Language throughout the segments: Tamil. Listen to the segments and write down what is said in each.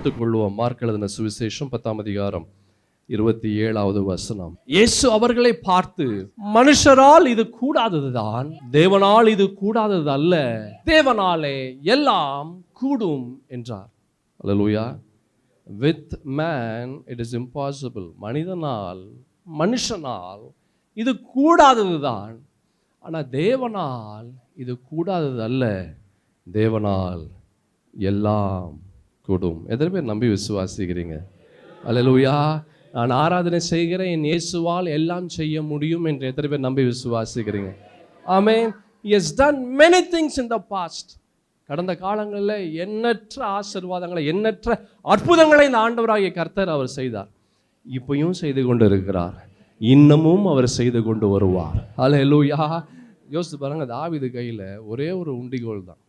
எடுத்துக்கொள்வோம். மார்க் எழுதின சுவிசேஷம் 10:27. இயேசு அவர்களை பார்த்து, மனுஷரால் இது கூடாததுதான், தேவனால் இது கூடாதது அல்ல, தேவனாலே எல்லாம் கூடும் என்றார். Hallelujah. With man it is impossible. மனுஷனால் இது கூடாததுதான், ஆனால் தேவனால் இது கூடாதது அல்ல, தேவனால் எல்லாம் கூடும். எத்தனை பேர் நம்பி விசுவாசிக்கிறீங்க? அல்லேலூயா. நான் ஆராதனை செய்கிறேன், என் இயேசுவால் எல்லாம் செய்ய முடியும் என்று எத்தனை பேர் நம்பி விசுவாசிக்கிறீங்க? ஆமென். He has done many things in the past. கடந்த காலங்களில் எண்ணற்ற ஆசீர்வாதங்களை, எண்ணற்ற அற்புதங்களை இந்த ஆண்டவராகிய கர்த்தர் அவர் செய்தார். இப்பயும் செய்து கொண்டு இருக்கிறார், இன்னமும் அவர் செய்து கொண்டு வருவார். அல்லேலூயா. யோசித்து பாருங்க, தாவீது கையில் ஒரே ஒரு உண்டிகோல் தான்.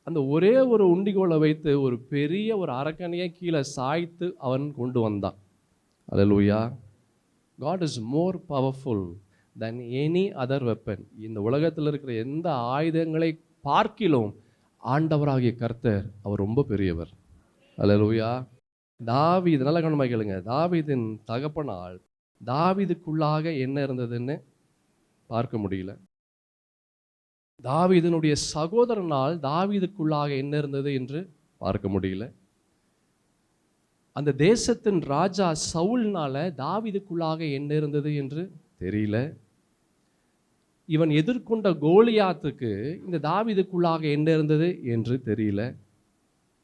அந்த ஒரே ஒரு உண்டிகோலை வைத்து ஒரு பெரிய ஒரு அரக்கனையே கீழே சாய்த்து அவன் கொண்டு வந்தான். அல்லேலூயா. God is more powerful than any other weapon. இந்த உலகத்தில் இருக்கிற எந்த ஆயுதங்களை பார்க்கிலும் ஆண்டவராகிய கர்த்தர் அவர் ரொம்ப பெரியவர். அல்லேலூயா. தாவீது, நல்ல கவனமாக கேளுங்க, தாவீதின் தகப்பனால் தாவீதுக்குள்ளாக என்ன இருந்ததுன்னு பார்க்க முடியல. தாவீதினுடைய சகோதரனால் தாவீதுக்குள்ளாக என்ன இருந்தது என்று பார்க்க முடியல. அந்த தேசத்தின் ராஜா சவுல்னால தாவீதுக்குள்ளாக என்ன இருந்தது என்று தெரியல. இவன் எதிர்கொண்ட கோலியாத்துக்கு இந்த தாவீதுக்குள்ளாக என்ன இருந்தது என்று தெரியல.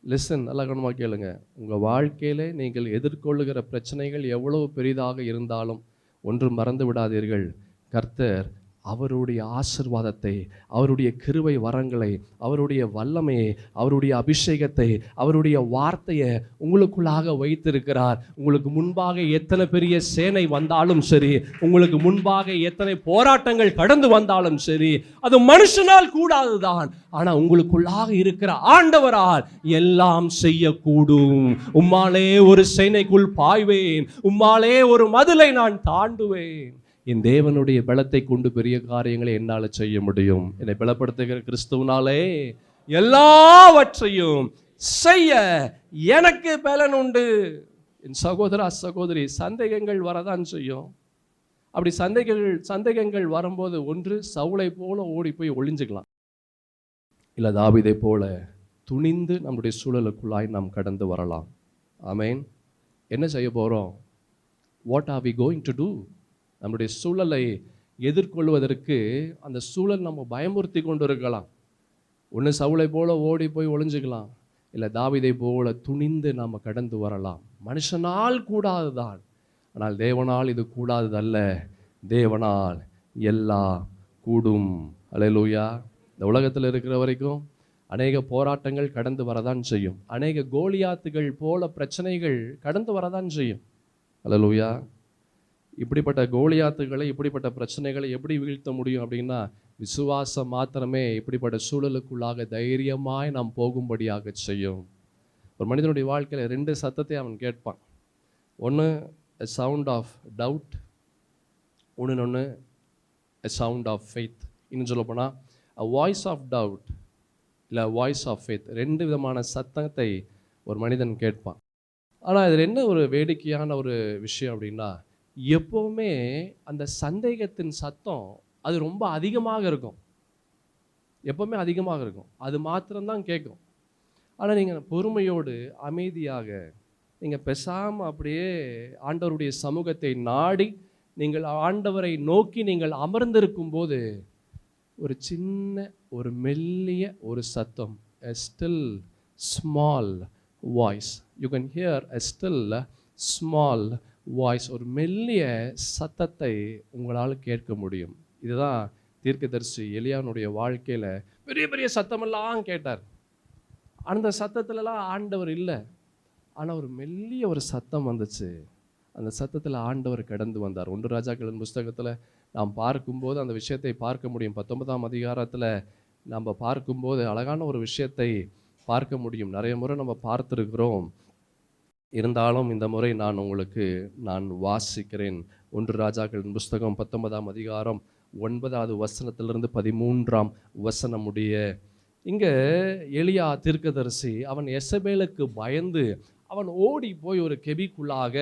லிசன், நல்ல கவனமாக கேளுங்க. உங்கள் வாழ்க்கையில் நீங்கள் எதிர்கொள்ளுகிற பிரச்சனைகள் எவ்வளவு பெரிதாக இருந்தாலும் ஒன்று மறந்து விடாதீர்கள், கர்த்தர் அவருடைய ஆசீர்வாதத்தை, அவருடைய கிருபை வரங்களை, அவருடைய வல்லமையை, அவருடைய அபிஷேகத்தை, அவருடைய வார்த்தையை உங்களுக்குள்ளாக வைத்திருக்கிறார். உங்களுக்கு முன்பாக எத்தனை பெரிய சேனை வந்தாலும் சரி, உங்களுக்கு முன்பாக எத்தனை போராட்டங்கள் கடந்து வந்தாலும் சரி, அது மனுஷனால் கூடாதுதான், ஆனால் உங்களுக்குள்ளாக இருக்கிற ஆண்டவரால் எல்லாம் செய்யக்கூடும். உம்மாலே ஒரு சேனைக்குள் பாய்வேன், உம்மாலே ஒரு மதிலை நான் தாண்டுவேன். என் தேவனுடைய பலத்தை கொண்டு பெரிய காரியங்களை என்னால் செய்ய முடியும். என்னை பலப்படுத்துகிற கிறிஸ்துவனாலே எல்லாவற்றையும் செய்ய எனக்கு பலன் உண்டு. என் சகோதரா சகோதரி, சந்தேகங்கள் வரதான் செய்யும். அப்படி சந்தேகங்கள் வரும்போது ஒன்று சவுலை போல ஓடி போய் ஒளிஞ்சுக்கலாம், இல்லை தாவீதை போல துணிந்து நம்முடைய சூழலுக்குள்ளாய் நாம் கடந்து வரலாம். ஆமென். என்ன செய்ய போகிறோம்? What are we going to do? நம்முடைய சூழலை எதிர்கொள்வதற்கு அந்த சூழல் நம்ம பயமுறுத்தி கொண்டு இருக்கலாம். ஒன்று சவுளை போல ஓடி போய் ஒளிஞ்சுக்கலாம், இல்லை தாவீதை போல துணிந்து நாம் கடந்து வரலாம். மனுஷனால் கூடாதுதான், ஆனால் தேவனால் இது கூடாததல்ல, தேவனால் எல்லாம் கூடும். அல்லேலூயா. இந்த உலகத்தில் இருக்கிற வரைக்கும் அநேக போராட்டங்கள் கடந்து வரதான் செய்யும், அநேக கோலியாத்துகள் போல பிரச்சனைகள் கடந்து வரதான் செய்யும். அல்லேலூயா. இப்படிப்பட்ட கோலியாத்துகளை, இப்படிப்பட்ட பிரச்சனைகளை எப்படி வீழ்த்த முடியும் அப்படின்னா, விசுவாசம் மாத்திரமே இப்படிப்பட்ட சூழலுக்குள்ளாக தைரியமாய் நாம் போகும்படியாக செய்யும். ஒரு மனிதனுடைய வாழ்க்கையில் ரெண்டு சத்தத்தை அவன் கேட்பான். ஒன்று a sound of doubt, ஒன்று a sound of faith. இன்னும் சொல்ல போனால் a voice of doubt இல்லை voice of faith. ரெண்டு விதமான சத்தத்தை ஒரு மனிதன் கேட்பான். ஆனால் இதில் என்ன ஒரு வேடிக்கையான ஒரு விஷயம் அப்படின்னா, எப்போவுமே அந்த சந்தேகத்தின் சத்தம் அது ரொம்ப அதிகமாக இருக்கும், எப்போவுமே அதிகமாக இருக்கும், அது மாத்திரம்தான் கேட்கும். ஆனால் நீங்கள் பொறுமையோடு அமைதியாக நீங்கள் பேசாமல் அப்படியே ஆண்டவருடைய சமூகத்தை நாடி நீங்கள் ஆண்டவரை நோக்கி நீங்கள் அமர்ந்திருக்கும் போது ஒரு சின்ன ஒரு மெல்லிய ஒரு சத்தம், a still small voice, you can hear a still small voice, ஒரு மெல்லிய சத்தத்தை உங்களால் கேட்க முடியும். இதுதான் தீர்க்கதரிசி எலியானுடைய வாழ்க்கையில் பெரிய பெரிய சத்தமெல்லாம் கேட்டார். அந்த சத்தத்துலலாம் ஆண்டவர் இல்லை, ஆனால் ஒரு மெல்லிய ஒரு சத்தம் வந்துச்சு. அந்த சத்தத்தில் ஆண்டவர் கடந்து வந்தார். 1 ராஜாக்களின் புஸ்தகத்தில் நாம் பார்க்கும்போது அந்த விஷயத்தை பார்க்க முடியும். 19ஆம் அதிகாரத்தில் நம்ம பார்க்கும்போது அழகான ஒரு விஷயத்தை பார்க்க முடியும். நிறைய முறை நம்ம பார்த்துருக்கிறோம், இருந்தாலும் இந்த முறை நான் வாசிக்கிறேன். 1 ராஜாக்களின் புஸ்தகம் 19ஆம் அதிகாரம் 9வது வசனத்திலிருந்து 13ஆம் வசனம் முடிய. இங்கே எலியா தீர்க்கதரிசி அவன் எசபேலுக்கு பயந்து அவன் ஓடி போய் ஒரு கெபிக்குள்ளாக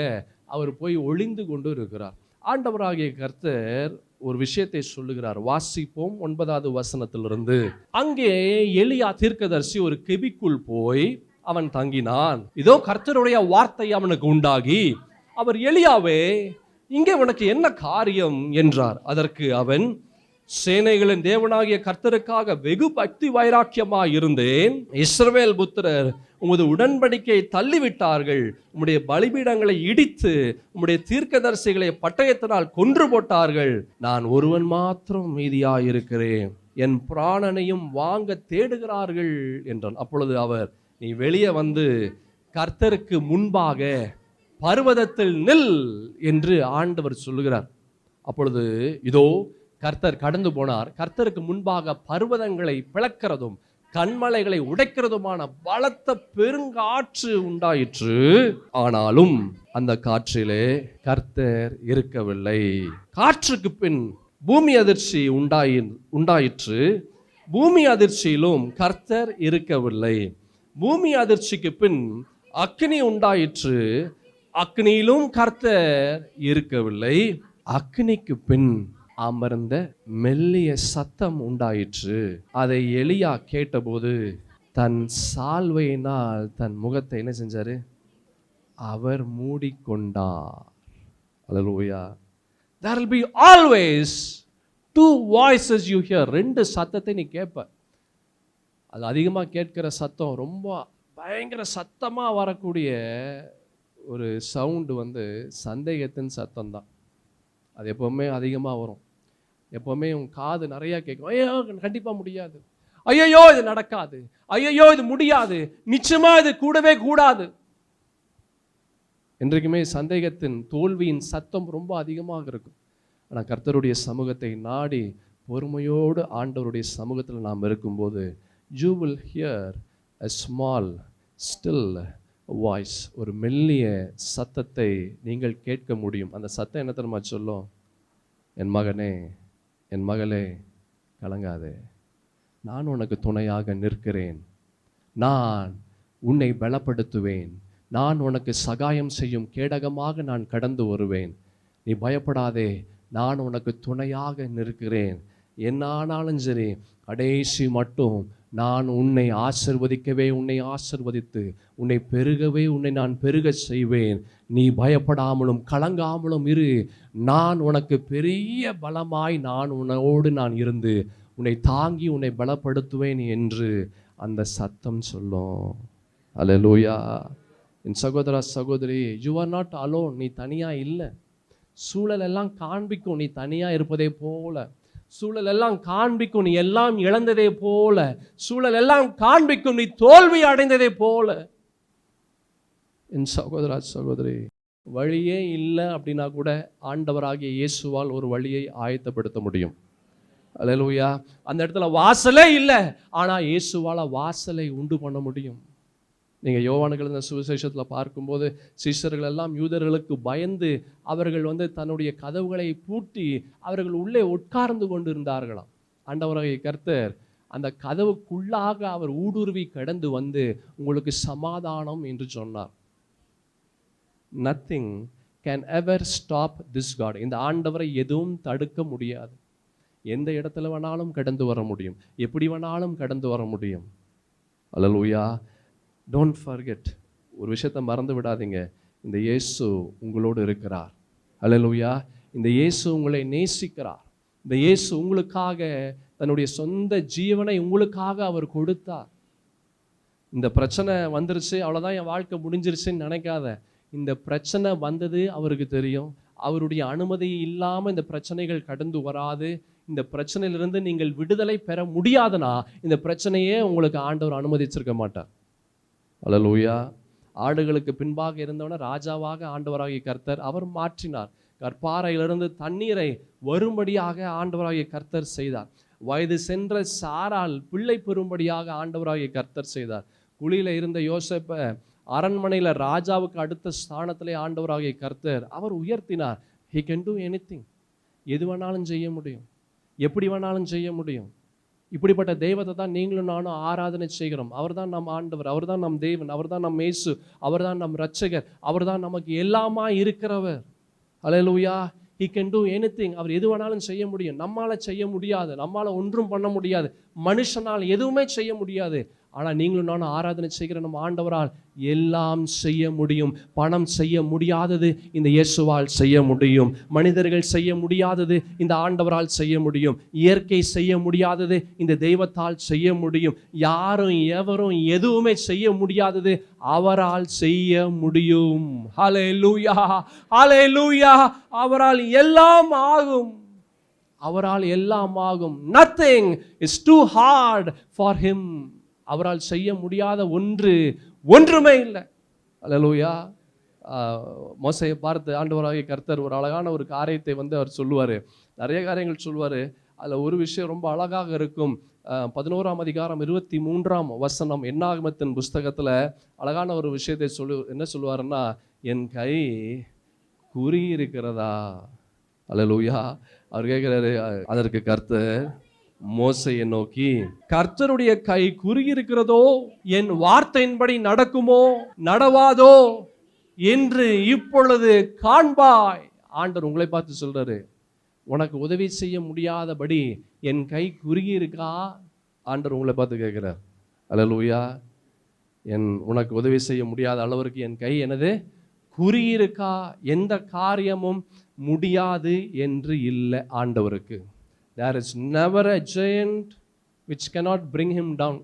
அவர் போய் ஒளிந்து கொண்டு இருக்கிறார். ஆண்டவராகிய கர்த்தர் ஒரு விஷயத்தை சொல்லுகிறார். வாசிப்போம் 9வது வசனத்திலிருந்து. அங்கே எலியா தீர்க்கதரிசி ஒரு கெபிக்குள் போய் அவன் தங்கினான். இதோ கர்த்தருடைய வார்த்தை அவனுக்கு உண்டாகி, அவர் எலியாவே, இங்கே உனக்கு என்ன காரியம் என்றார். அதற்கு அவன், சேனைகளின் தேவனாகிய கர்த்தருக்காக வெகு பக்தி வைராக்கியமாய் இருந்தேன். இஸ்ரவேல் புத்திரர் உமது உடன்படிக்கையை தள்ளிவிட்டார்கள், உம்முடைய பலிபீடங்களை இடித்து உம்முடைய தீர்க்கதரிசிகளை பட்டயத்தினால் கொன்று போட்டார்கள். நான் ஒருவன் மாத்திரம் மீதியாயிருக்கிறேன், என் பிராணனையும் வாங்க தேடுகிறார்கள் என்றான். அப்பொழுது அவர், நீ வெளியே வந்து கர்த்தருக்கு முன்பாக பர்வதத்தில் நில் என்று ஆண்டவர் சொல்லுகிறார். அப்பொழுது இதோ கர்த்தர் கடந்து போனார். கர்த்தருக்கு முன்பாக பர்வதங்களை பிளக்கிறதும் கண்மலைகளை உடைக்கிறதுமான பலத்த பெருங்காற்று உண்டாயிற்று. ஆனாலும் அந்த காற்றிலே கர்த்தர் இருக்கவில்லை. காற்றுக்கு பின் பூமி அதிர்ச்சி உண்டாயிற்று. பூமி அதிர்ச்சியிலும் கர்த்தர் இருக்கவில்லை. பூமி அதிர்ச்சிக்கு பின் அக்னி உண்டாயிற்று. அக்னியிலும் கர்த்தர் இருக்கவில்லை. அக்னிக்கு பின் அமர்ந்த மெல்லிய சத்தம் உண்டாயிற்று. அதை எலியா கேட்டபோது தன் சால்வையினால் தன் முகத்தை என்ன செஞ்சாரு? அவர் மூடிக்கொண்டார். அல்லேலூயா. There will be always two voices you hear. ரெண்டு சத்தத்தை நீ கேட்ப. அது அதிகமாக கேட்கிற சத்தம், ரொம்ப பயங்கர சத்தமாக வரக்கூடிய ஒரு சவுண்டு சந்தேகத்தின் சத்தம் தான். அது எப்போவுமே அதிகமாக வரும். எப்போவுமே உன் காது நிறையா கேட்கும். ஐயோ கண்டிப்பாக முடியாது, ஐயோ இது நடக்காது, ஐயோ இது முடியாது, நிச்சயமாக இது கூடவே கூடாது. என்றைக்குமே சந்தேகத்தின் தோல்வியின் சத்தம் ரொம்ப அதிகமாக இருக்கும். ஆனால் கர்த்தருடைய சமூகத்தை நாடி பொறுமையோடு ஆண்டவருடைய சமூகத்தில் நாம் இருக்கும்போது you will hear a small still voice, ஒரு மெல்லிய சத்தத்தை நீங்கள் கேட்க முடியும். அந்த சத்தம் என்ன தெரியுமா சொல்லும்? என் மகனே, என் மகளே, கலங்காதே, நான் உனக்கு துணையாக நிற்கிறேன், நான் உன்னை பலப்படுத்துவேன், நான் உனக்கு சகாயம் செய்யும் கேடகமாக நான் கடந்து வருவேன், நீ பயப்படாதே, நான் உனக்கு துணையாக நிற்கிறேன், என்னானாலும் சரி கடைசி மட்டும் நான் உன்னை ஆசிர்வதிக்கவே உன்னை ஆசிர்வதித்து உன்னை பெருகவே உன்னை நான் பெருக செய்வேன், நீ பயப்படாமலும் கலங்காமலும் இரு, நான் உனக்கு பெரிய பலமாய் நான் உன்னோடு நான் இருந்து உன்னை தாங்கி உன்னை பலப்படுத்துவேன் என்று அந்த சத்தம் சொல்லும். அல்லேலூயா. என் சகோதரா சகோதரி, யூ ஆர் நாட் அலோன். நீ தனியாக இல்லை. சூழல் எல்லாம் காண்பிக்கும் நீ தனியாக இருப்பதே போல, சூழல் எல்லாம் காண்பிக்கும் நீ எல்லாம் இழந்ததே போல, சூழல் எல்லாம் காண்பிக்கும் நீ தோல்வி அடைந்ததே போல. என் சகோதரா சகோதரி, வழியே இல்லை அப்படின்னா கூட ஆண்டவராகிய இயேசுவால் ஒரு வழியை ஆயத்தப்படுத்த முடியும். அல்லேலூயா. அந்த இடத்துல வாசலே இல்லை, ஆனால் இயேசுவால் வாசலை உண்டு பண்ண முடியும். நீங்கள் யோவானுக்கு இந்த சுவிசேஷத்தில் பார்க்கும்போது சீஷர்கள் எல்லாம் யூதர்களுக்கு பயந்து அவர்கள் தன்னுடைய கதவுகளை பூட்டி அவர்கள் உள்ளே உட்கார்ந்து கொண்டு இருந்தார்களாம். ஆண்டவராகிய கர்த்தர் அந்த கதவுக்குள்ளாக அவர் ஊடுருவி கடந்து உங்களுக்கு சமாதானம் என்று சொன்னார். Nothing can ever stop this God. இந்த ஆண்டவரை எதுவும் தடுக்க முடியாது. எந்த இடத்துல வேணாலும் கடந்து வர முடியும், எப்படி வேணாலும் கடந்து வர முடியும். அல்லேலூயா. டோன்ட் ஃபர்கெட், ஒரு விஷயத்தை மறந்து விடாதீங்க, இந்த இயேசு உங்களோடு இருக்கிறார். அல்லேலூயா. இந்த இயேசு உங்களை நேசிக்கிறார். இந்த இயேசு உங்களுக்காக தன்னுடைய சொந்த ஜீவனை உங்களுக்காக அவர் கொடுத்தார். இந்த பிரச்சனை வந்துருச்சு, அவ்வளோதான் என் வாழ்க்கை முடிஞ்சிருச்சுன்னு நினைக்காத. இந்த பிரச்சனை வந்தது அவருக்கு தெரியும். அவருடைய அனுமதி இல்லாமல் இந்த பிரச்சனைகள் கடந்து வராது. இந்த பிரச்சனையிலிருந்து நீங்கள் விடுதலை பெற முடியாதுன்னா இந்த பிரச்சனையே உங்களுக்கு ஆண்டவர் அனுமதிச்சிருக்க மாட்டார். அல்லேலூயா. ஆடுகளுக்கு பின்பாக இருந்தவன ராஜாவாக ஆண்டவராகிய கர்த்தர் அவர் மாற்றினார். கற்பாறையிலிருந்து தண்ணீரை வரும்படியாக ஆண்டவராகிய கர்த்தர் செய்தார். வயது சென்ற சாரால் பிள்ளை பெறும்படியாக ஆண்டவராகிய கர்த்தர் செய்தார். குழியில் இருந்த யோசேப்பை அரண்மனையில் ராஜாவுக்கு அடுத்த ஸ்தானத்திலே ஆண்டவராகிய கர்த்தர் அவர் உயர்த்தினார். He can do anything. எது வேணாலும் செய்ய முடியும், எப்படி வேணாலும் செய்ய முடியும். இப்படிப்பட்ட தெய்வத்தை தான் நீங்களும் நானும் ஆராதனை செய்கிறோம். அவர் தான் நம் ஆண்டவர், அவர் தான் நம் தேவன், அவர் தான் நம் இயேசு, அவர் தான் நம் இரட்சகர், அவர் தான் நமக்கு எல்லாமா இருக்கிறவர். ஹல்லேலூயா. He can do anything. அவர் எது வேணாலும் செய்ய முடியும். நம்மால செய்ய முடியாது, நம்மால ஒன்றும் பண்ண முடியாது, மனுஷனால் எதுவுமே செய்ய முடியாது. ஆனால் நீங்களும் நானும் ஆராதனை செய்கிற நம்ம ஆண்டவரால் எல்லாம் செய்ய முடியும். பணம் செய்ய முடியாதது இந்த இயேசுவால் செய்ய முடியும். மனிதர்கள் செய்ய முடியாதது இந்த ஆண்டவரால் செய்ய முடியும். இயற்கை செய்ய முடியாதது இந்த தெய்வத்தால் செய்ய முடியும். யாரும் எவரும் எதுவுமே செய்ய முடியாதது அவரால் செய்ய முடியும். ஹல்லேலூயா, ஹல்லேலூயா. அவரால் எல்லாம் ஆகும், அவரால் எல்லாம் ஆகும். Nothing is too hard for him. அவரால் செய்ய முடியாத ஒன்றுமே இல்லை. அல்லேலூயா. மோசேயை பார்த்து ஆண்டவராகிய கர்த்தர் ஒரு அழகான ஒரு காரியத்தை அவர் சொல்லுவார். நிறைய காரியங்கள் சொல்லுவார். அதில் ஒரு விஷயம் ரொம்ப அழகாக இருக்கும். 11ஆம் அதிகாரம் 23ஆம் வசனம் என்னாகமத்தின் புஸ்தகத்தில் அழகான ஒரு விஷயத்தை என்ன சொல்லுவாருன்னா, என் கை குறுகி இருக்கிறதா. அல்லேலூயா. அவர் கேட்கிறாரு. அதற்கு கர்த்தர் மோசேயை நோக்கி, கர்த்தருடைய கை குறுகி இருக்கிறதோ, என் வார்த்தையின்படி நடக்குமோ நடவாதோ என்று இப்பொழுது காண்பாய். ஆண்டவர் உங்களை பார்த்து சொல்றாரு, உனக்கு உதவி செய்ய முடியாதபடி என் கை குறுகி இருக்கா? ஆண்டவர் உங்களை பார்த்து கேட்கிறார். அல்லேலூயா. உனக்கு உதவி செய்ய முடியாத அளவிற்கு என் கை என்னது குறுகி இருக்கா? எந்த காரியமும் முடியாது என்று இல்லை ஆண்டவருக்கு. There is never a giant which cannot bring him down.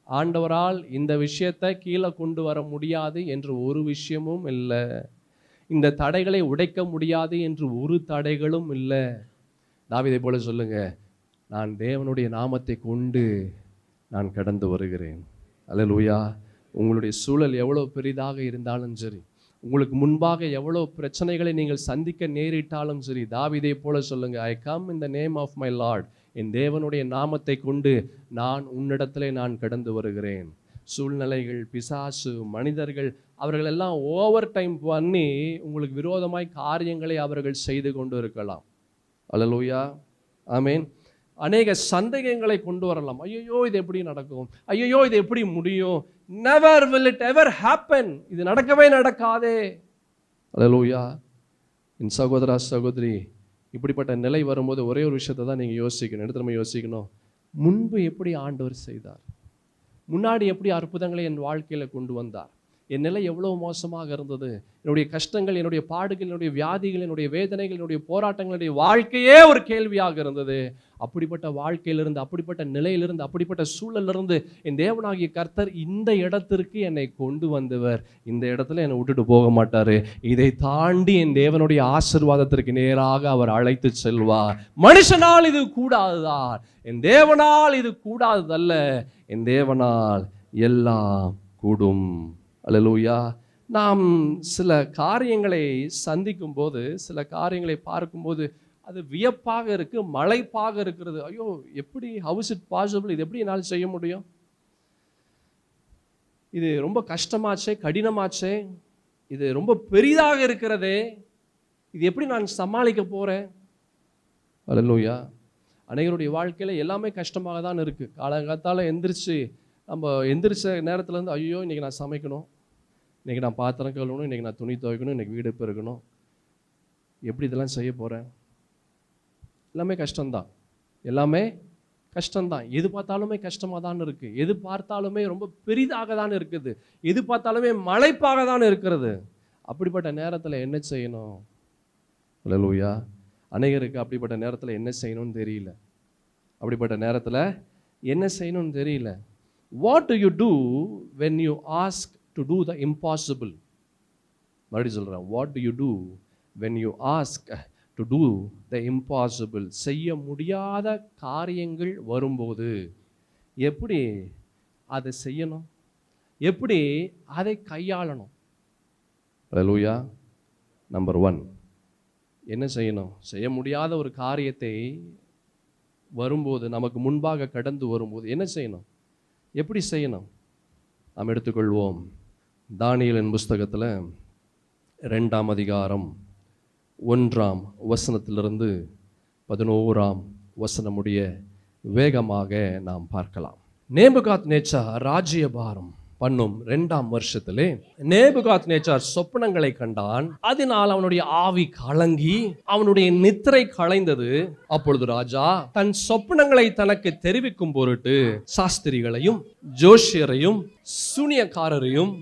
ஆண்டவரால் இந்த விஷயத்தை கீழே கொண்டு வர முடியாது என்று ஒரு விஷயமும் இல்லை. இந்த தடைகளை உடைக்க முடியாது என்று ஒரு தடைகளும் இல்லை. தாவீதை போல சொல்லுங்க, நான் தேவனுடைய நாமத்தை கொண்டு நான் கடந்து வருகிறேன். அல்லேலூயா. உங்களுடைய சூழல் எவ்வளோ பெரிதாக இருந்தாலும் சரி, உங்களுக்கு முன்பாக எவ்வளோ பிரச்சனைகளை நீங்கள் சந்திக்க நேரிட்டாலும் சரி, தாவீதை போல சொல்லுங்க, I come in the name of my lord. என் தேவனுடைய நாமத்தை கொண்டு நான் உன்னிடத்திலே நான் கடந்து வருகிறேன். சூழ்நிலைகள், பிசாசு, மனிதர்கள், அவர்கள் எல்லாம் ஓவர் டைம் பண்ணி உங்களுக்கு விரோதமாய் காரியங்களை அவர்கள் செய்து கொண்டு இருக்கலாம். அல்லேலூயா. ஆமென். அநேக சந்தேகங்களை கொண்டு வரலாம். ஐயோ இது எப்படி நடக்கும், ஐயோ இது எப்படி முடியும், never will it ever happen, இது நடக்கவே நடக்காதே. அல்லேலூயா. என் சகோதரா சகோதரி, இப்படிப்பட்ட நிலை வரும்போது ஒரே ஒரு விஷயத்தை தான் நீங்கள் யோசிக்கணும். எடுத்து நம்ம யோசிக்கணும், முன்பு எப்படி ஆண்டவர் செய்தார், முன்னாடி எப்படி அற்புதங்களை என் வாழ்க்கையில் கொண்டு வந்தார், என் நிலை எவ்வளோ மோசமாக இருந்தது, என்னுடைய கஷ்டங்கள், என்னுடைய பாடுகள், என்னுடைய வியாதிகள், என்னுடைய வேதனைகள், என்னுடைய போராட்டங்களுடைய வாழ்க்கையே ஒரு கேள்வியாக இருந்தது. அப்படிப்பட்ட வாழ்க்கையிலிருந்து, அப்படிப்பட்ட நிலையிலிருந்து, அப்படிப்பட்ட சூழலிருந்து என் தேவனாகிய கர்த்தர் இந்த இடத்திற்கு என்னை கொண்டு வந்தவர். இந்த இடத்துல என்னை விட்டுட்டு போக மாட்டார். இதை தாண்டி என் தேவனுடைய ஆசீர்வாதத்திற்கு நேராக அவர் அழைத்து செல்வார். மனுஷனால் இது கூடாதுதான், என் தேவனால் இது கூடாததல்ல. என் தேவனால் எல்லாம் கூடும். அல்லேலூயா. நாம் சில காரியங்களை சந்திக்கும் போது, சில காரியங்களை பார்க்கும்போது அது வியப்பாக இருக்கு, மலைப்பாக இருக்கிறது. ஐயோ எப்படி, ஹவு இஸ் இட் பாசிபிள், இது எப்படி என்னால் செய்ய முடியும், இது ரொம்ப கஷ்டமாச்சே, கடினமாச்சே, இது ரொம்ப பெரிதாக இருக்கிறதே, இது எப்படி நான் சமாளிக்க போறேன். அல்லேலூயா. அநேகருடைய வாழ்க்கையில் எல்லாமே கஷ்டமாக தான் இருக்குது. காலங்காத்தால் நம்ம எந்திரிச்ச நேரத்துலேருந்து ஐயோ இன்றைக்கி நான் சமைக்கணும், இன்றைக்கி நான் பாத்திரம் கழுவணும், இன்றைக்கி நான் துணி துவைக்கணும், இன்றைக்கி வீடு பெருக்கணும், எப்படி இதெல்லாம் செய்ய போகிறேன். எல்லாமே கஷ்டம்தான், எல்லாமே கஷ்டம்தான். எது பார்த்தாலுமே கஷ்டமாக தான் இருக்குது, எது பார்த்தாலுமே ரொம்ப பெரிதாக தான் இருக்குது, எது பார்த்தாலுமே மலைப்பாக தான் இருக்கிறது. அப்படிப்பட்ட நேரத்தில் என்ன செய்யணும். அல்லேலூயா. அநேகருக்கு அப்படிப்பட்ட நேரத்தில் என்ன செய்யணும்னு தெரியல. அப்படிப்பட்ட நேரத்தில் என்ன செய்யணும்னு தெரியல. What do you do when you ask to do the impossible? மறுபடியும் சொல்கிறேன், what do you do when you ask to do the impossible? செய்ய முடியாத காரியங்கள் வரும்போது எப்படி அதை செய்யணும், எப்படி அதை கையாளணும். அல்லேலூயா. நம்பர் 1 என்ன செய்யணும். செய்ய முடியாத ஒரு காரியத்தை வரும்போது, நமக்கு முன்பாக கடந்து வரும்போது என்ன செய்யணும், எப்படி செய்யணும். நாம் எடுத்துக்கொள்வோம் தானியேலின் புஸ்தகத்தில் 2ஆம் அதிகாரம் 1ஆம் வசனத்திலிருந்து 11ஆம் வசனமுடைய வேகமாக நாம் பார்க்கலாம். நேபுகாத்நேச்சார் ராஜ்யபாரம் பண்ணும் 2ஆம் வருஷத்திலே நேபுகாத்நேச்சார் சொப்பனங்களை கண்டான். அதனால் அவனுடைய ஆவி கலங்கி அவனுடைய நித்திரை களைந்தது. அப்பொழுது ராஜா தன் சொப்பனங்களை தனக்கு தெரிவிக்கும் பொருட்டு சாஸ்திரிகளையும் ஜோஷியரையும் சூனியக்காரரையும்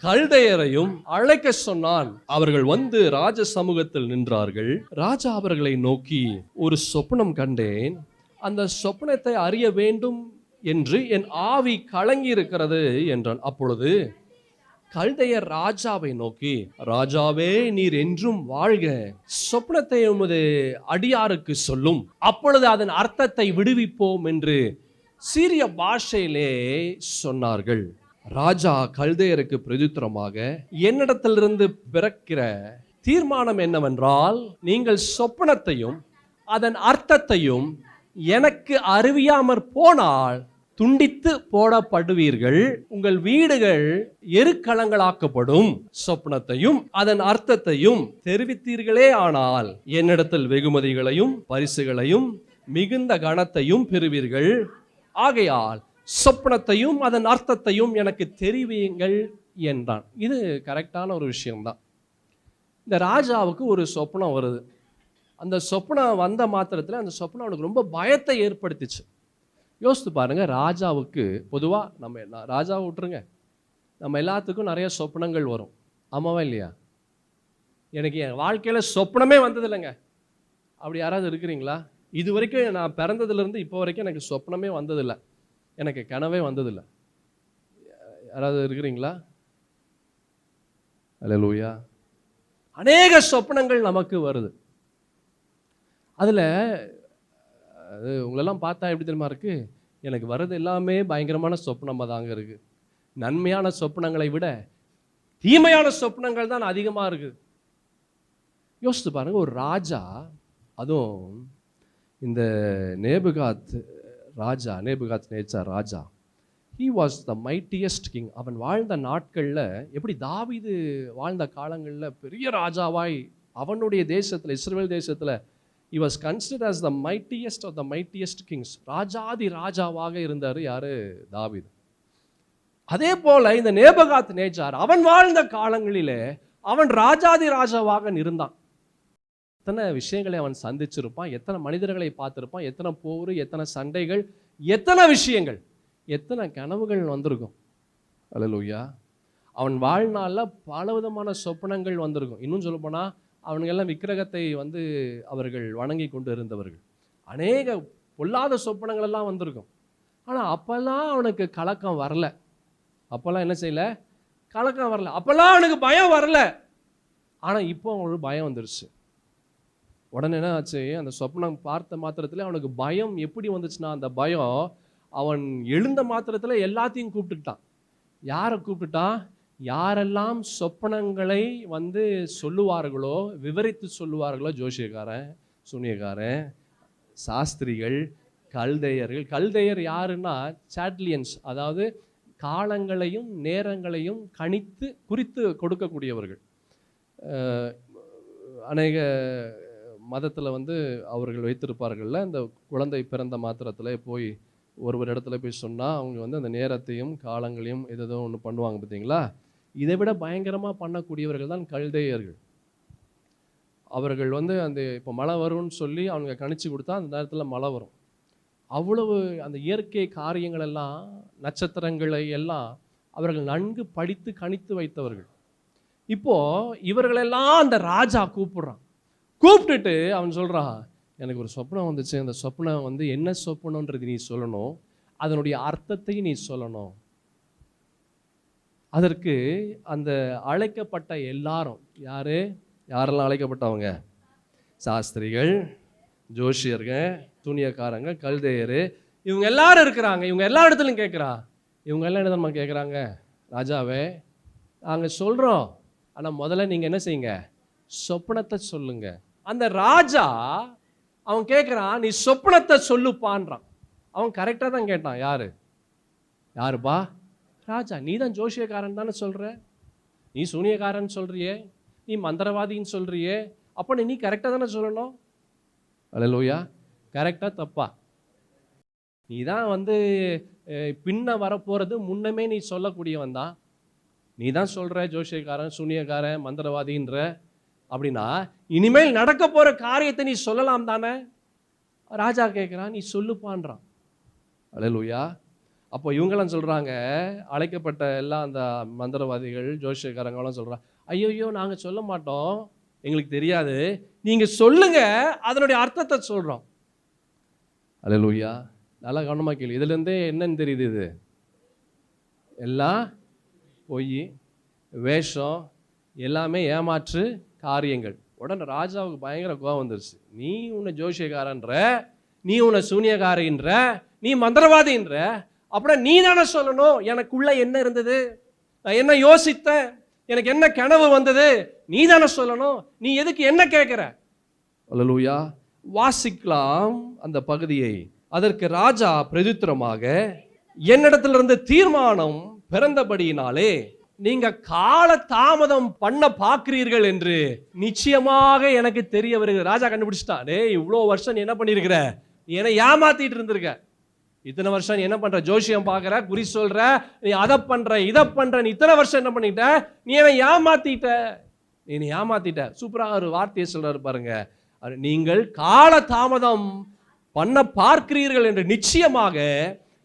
கல்தையரையும் அழைக்க சொன்னான். அவர்கள் வந்து ராஜ சமூகத்தில் நின்றார்கள். ராஜா அவர்களை நோக்கி, ஒரு சொப்பனம் கண்டேன், அந்த சொப்பனத்தை அறிய வேண்டும் என்று என் ஆவி கலங்கி இருக்கிறது என்றான். அப்பொழுது கல்தையர் ராஜாவை நோக்கி, ராஜாவே, நீர் என்றும் வாழ்க, சொப்பனத்தை உமது அடியாருக்கு சொல்லும், அப்பொழுது அதன் அர்த்தத்தை விடுவிப்போம் என்று சீரிய பாஷையிலே சொன்னார்கள். ராஜா கல்தையருக்கு பிரதித்திரமாக, என்னிடத்திலிருந்து பிறக்கிற தீர்மானம் என்னவென்றால், நீங்கள் சொப்பனத்தையும் அதன் அர்த்தத்தையும் எனக்கு அறிவியாமற் போனால் துண்டித்து போடப்படுவீர்கள், உங்கள் வீடுகள் எருக்களங்களாக்கப்படும். சொப்பனத்தையும் அதன் அர்த்தத்தையும் தெரிவித்தீர்களே ஆனால் என்னிடத்தில் வெகுமதிகளையும் பரிசுகளையும் மிகுந்த கனத்தையும் பெறுவீர்கள். ஆகையால் சொப்பனத்தையும் அதன் அர்த்தத்தையும் எனக்கு தெரிவியுங்கள் என்றான். இது கரெக்டான ஒரு விஷயம்தான். இந்த ராஜாவுக்கு ஒரு சொப்பனம் வருது. அந்த சொப்பனம் வந்த மாத்திரத்தில் அந்த சொப்பனம் அவனுக்கு ரொம்ப பயத்தை ஏற்படுத்திச்சு. யோசித்து பாருங்க, ராஜாவுக்கு பொதுவாக நம்ம ராஜாவை விட்டுருங்க, நம்ம எல்லாத்துக்கும் நிறைய சொப்பனங்கள் வரும். ஆமாவா இல்லையா? எனக்கு என் வாழ்க்கையில் சொப்பனமே வந்தது இல்லைங்க. அப்படி யாராவது இருக்கிறீங்களா? இது வரைக்கும் நான் பிறந்ததுலேருந்து இப்போ வரைக்கும் எனக்கு சொப்பனமே வந்ததில்லை, எனக்கு கனவே வந்ததில்லை. யாராவது இருக்கிறீங்களா? அல்லேலூயா. அநேக சொப்பனங்கள் நமக்கு வருது. அதில் அது உங்களெல்லாம் பார்த்தா எப்படி தெரியுமா இருக்குது? எனக்கு வர்றது எல்லாமே பயங்கரமான சொப்பனமாக தாங்க இருக்குது. நன்மையான சொப்பனங்களை விட தீமையான சொப்பனங்கள் தான் அதிகமாக இருக்குது. யோசித்து பாருங்கள், ஒரு ராஜா, அதுவும் இந்த Nebuchadnezzar Raja, he was the mightiest king. அவன் வாழ்ந்த நாட்களில் எப்படி தாவீது வாழ்ந்த காலங்களில் பெரிய ராஜாவாய் அவனுடைய தேசத்தில், இஸ்ரவேல் தேசத்தில், he was considered as the mightiest of the mightiest kings. ராஜாதி ராஜாவாக இருந்தார் யாரு? தாவீது. அதே போல இந்த நேபுகாத்நேச்சார் அவன் வாழ்ந்த காலங்களிலே அவன் ராஜாதி ராஜாவாக இருந்தான். எத்தனை விஷயங்களை அவன் சந்திச்சிருப்பான், எத்தனை மனிதர்களை பார்த்திருப்பான், எத்தனை போர், எத்தனை சண்டைகள், எத்தனை விஷயங்கள், எத்தனை கனவுகள் வந்திருக்கும். அல்லேலூயா. அவன் வாழ்நாளில் பலவிதமான சொப்பனங்கள் வந்திருக்கும். இன்னும் சொல்லப்போனால் அவனுங்கெல்லாம் விக்கிரகத்தை அவர்கள் வணங்கி கொண்டு இருந்தவர்கள். அநேக பொல்லாத சொப்பனங்கள் எல்லாம் வந்திருக்கும். ஆனால் அப்போல்லாம் அவனுக்கு கலக்கம் வரல. அப்போல்லாம் என்ன செய்யல? கலக்கம் வரல. அப்போல்லாம் அவனுக்கு பயம் வரல. ஆனால் இப்போ அவனுக்கு பயம் வந்துருச்சு. உடனே என்ன ஆச்சு? அந்த சொப்பனம் பார்த்த மாத்திரத்தில் அவனுக்கு பயம் எப்படி வந்துச்சுன்னா, அந்த பயம் அவன் எழுந்த மாத்திரத்தில் எல்லாத்தையும் கூப்பிட்டுட்டான். யாரை கூப்பிட்டுட்டான்? யாரெல்லாம் சொப்பனங்களை சொல்லுவார்களோ, விவரித்து சொல்லுவார்களோ, ஜோசியக்காரன், சூனியக்காரன், சாஸ்திரிகள், கல்தையர்கள். கல்தையர் யாருன்னா சாட்லியன்ஸ், அதாவது காலங்களையும் நேரங்களையும் குறித்து கொடுக்கக்கூடியவர்கள். அநேக மதத்தில் அவர்கள் வைத்திருப்பார்கள்ல, இந்த குழந்தை பிறந்த மாத்திரத்தில் போய் ஒரு இடத்துல போய் சொன்னால் அவங்க அந்த நேரத்தையும் காலங்களையும் ஏதோ ஒன்று பண்ணுவாங்க பார்த்தீங்களா? இதை விட பயங்கரமாக பண்ணக்கூடியவர்கள் தான் கல்தையர்கள். அவர்கள் அந்த இப்போ மழை வரும்னு சொல்லி அவங்க கணிச்சு கொடுத்தா அந்த நேரத்தில் மழை வரும். அவ்வளவு அந்த இயற்கை காரியங்கள் எல்லாம், நட்சத்திரங்களை எல்லாம் அவர்கள் நன்கு படித்து கணித்து வைத்தவர்கள். இப்போது இவர்களெல்லாம் அந்த ராஜா கூப்பிடுறான். கூப்பிட்டுட்டு அவன் சொல்கிறான், எனக்கு ஒரு சொப்பனம் வந்துச்சு, அந்த சொப்பனம் என்ன சொப்பனன்றது நீ சொல்லணும், அதனுடைய அர்த்தத்தையும் நீ சொல்லணும். அதற்கு அந்த அழைக்கப்பட்ட எல்லாரும் யாரெல்லாம் அழைக்கப்பட்டவங்க? சாஸ்திரிகள், ஜோஷியர்கள், துணியக்காரங்க, கல்தையர், இவங்க எல்லாரும் இருக்கிறாங்க. இவங்க எல்லா இடத்துலையும் கேட்குறா. இவங்க எல்லாம் என்ன கேட்குறாங்க? ராஜாவே, நாங்கள் சொல்கிறோம், ஆனால் முதல்ல நீங்கள் என்ன செய்யுங்க? சொப்பனத்தை சொல்லுங்க. அந்த ராஜா அவன் கேட்குறான், நீ சொப்பனத்தை சொல்லுப்பான்றான். அவன் கரெக்டாக தான் கேட்டான். யாருப்பா? ராஜா. நீ தான் ஜோசியக்காரன் தானே சொல்கிற, நீ சூனியக்காரன் சொல்கிறியே, நீ மந்திரவாதின்னு சொல்கிறியே, அப்போ நீ கரெக்டாக தானே சொல்லணும். அல்லேலூயா. கரெக்டாக தப்பா? நீ தான் பின்ன வரப்போகிறது முன்னமே நீ சொல்லக்கூடியவன் தான். நீ தான் சொல்கிற ஜோசியக்காரன், சூனியக்காரன், மந்திரவாதின்ற. அப்படின்னா இனிமேல் நடக்க போகிற காரியத்தை நீ சொல்லலாம் தானே? ராஜா கேட்குறான், நீ சொல்லுப்பான்றான். அல்லேலூயா. அப்போ இவங்கெல்லாம் சொல்கிறாங்க, அழைக்கப்பட்ட எல்லாம் அந்த மந்திரவாதிகள் ஜோசியக்காரங்களாம் சொல்கிறாங்க, ஐயோ நாங்கள் சொல்ல மாட்டோம், எங்களுக்கு தெரியாது, நீங்கள் சொல்லுங்க, அதனுடைய அர்த்தத்தை சொல்கிறோம். அல்லேலூயா. நல்லா கவனமாக கேள்வி. இதுலேருந்தே என்னன்னு தெரியுது? இது எல்லாம் பொய், வேஷம், எல்லாமே ஏமாற்று காரியங்கள். உடனே ராஜாவுக்கு பயங்கர கோபம் வந்துருச்சு. நீ உன்னை ஜோசியக்காரன்ற, நீ உன்னை சூனியக்காரன்ற, நீ மந்திரவாதின்ற, அப்படின்னா நீ தானே சொல்லணும் எனக்குள்ள என்ன இருந்தது, நான் என்ன யோசித்தேன், எனக்கு என்ன கனவு வந்தது, நீ தானே சொல்லணும். நீ எதுக்கு என்ன கேட்குற? அல்லேலூயா. வாசிக்கலாம் அந்த பகுதியை. அதற்கு ராஜா பிரதித்திரமாக, என்னிடத்திலிருந்து தீர்மானம் பிறந்தபடியினாலே நீங்க கால தாமதம் பண்ண பார்க்கிறீர்கள் என்று நிச்சயமாக எனக்கு தெரிய வருகிறது. ராஜா கண்டுபிடிச்சிட்டான். டேய், இவ்வளோ வருஷம் நீ என்ன பண்ணியிருக்கிற? நீ என்ன ஏமாத்திட்டு இருந்திருக்க. இத்தனை வருஷம் நீ என்ன பண்ற? ஜோசியம் பார்க்குற, குறி சொல்ற, நீ அதை பண்ற, இதை பண்ற, நீ இத்தனை வருஷம் என்ன பண்ணிட்ட? நீ என்ன ஏமாத்திட்ட, நீ ஏமாத்திட்ட. சூப்பராக ஒரு வார்த்தையை சொல்றாரு பாருங்க. நீங்கள் கால தாமதம் பண்ண பார்க்கிறீர்கள் என்று நிச்சயமாக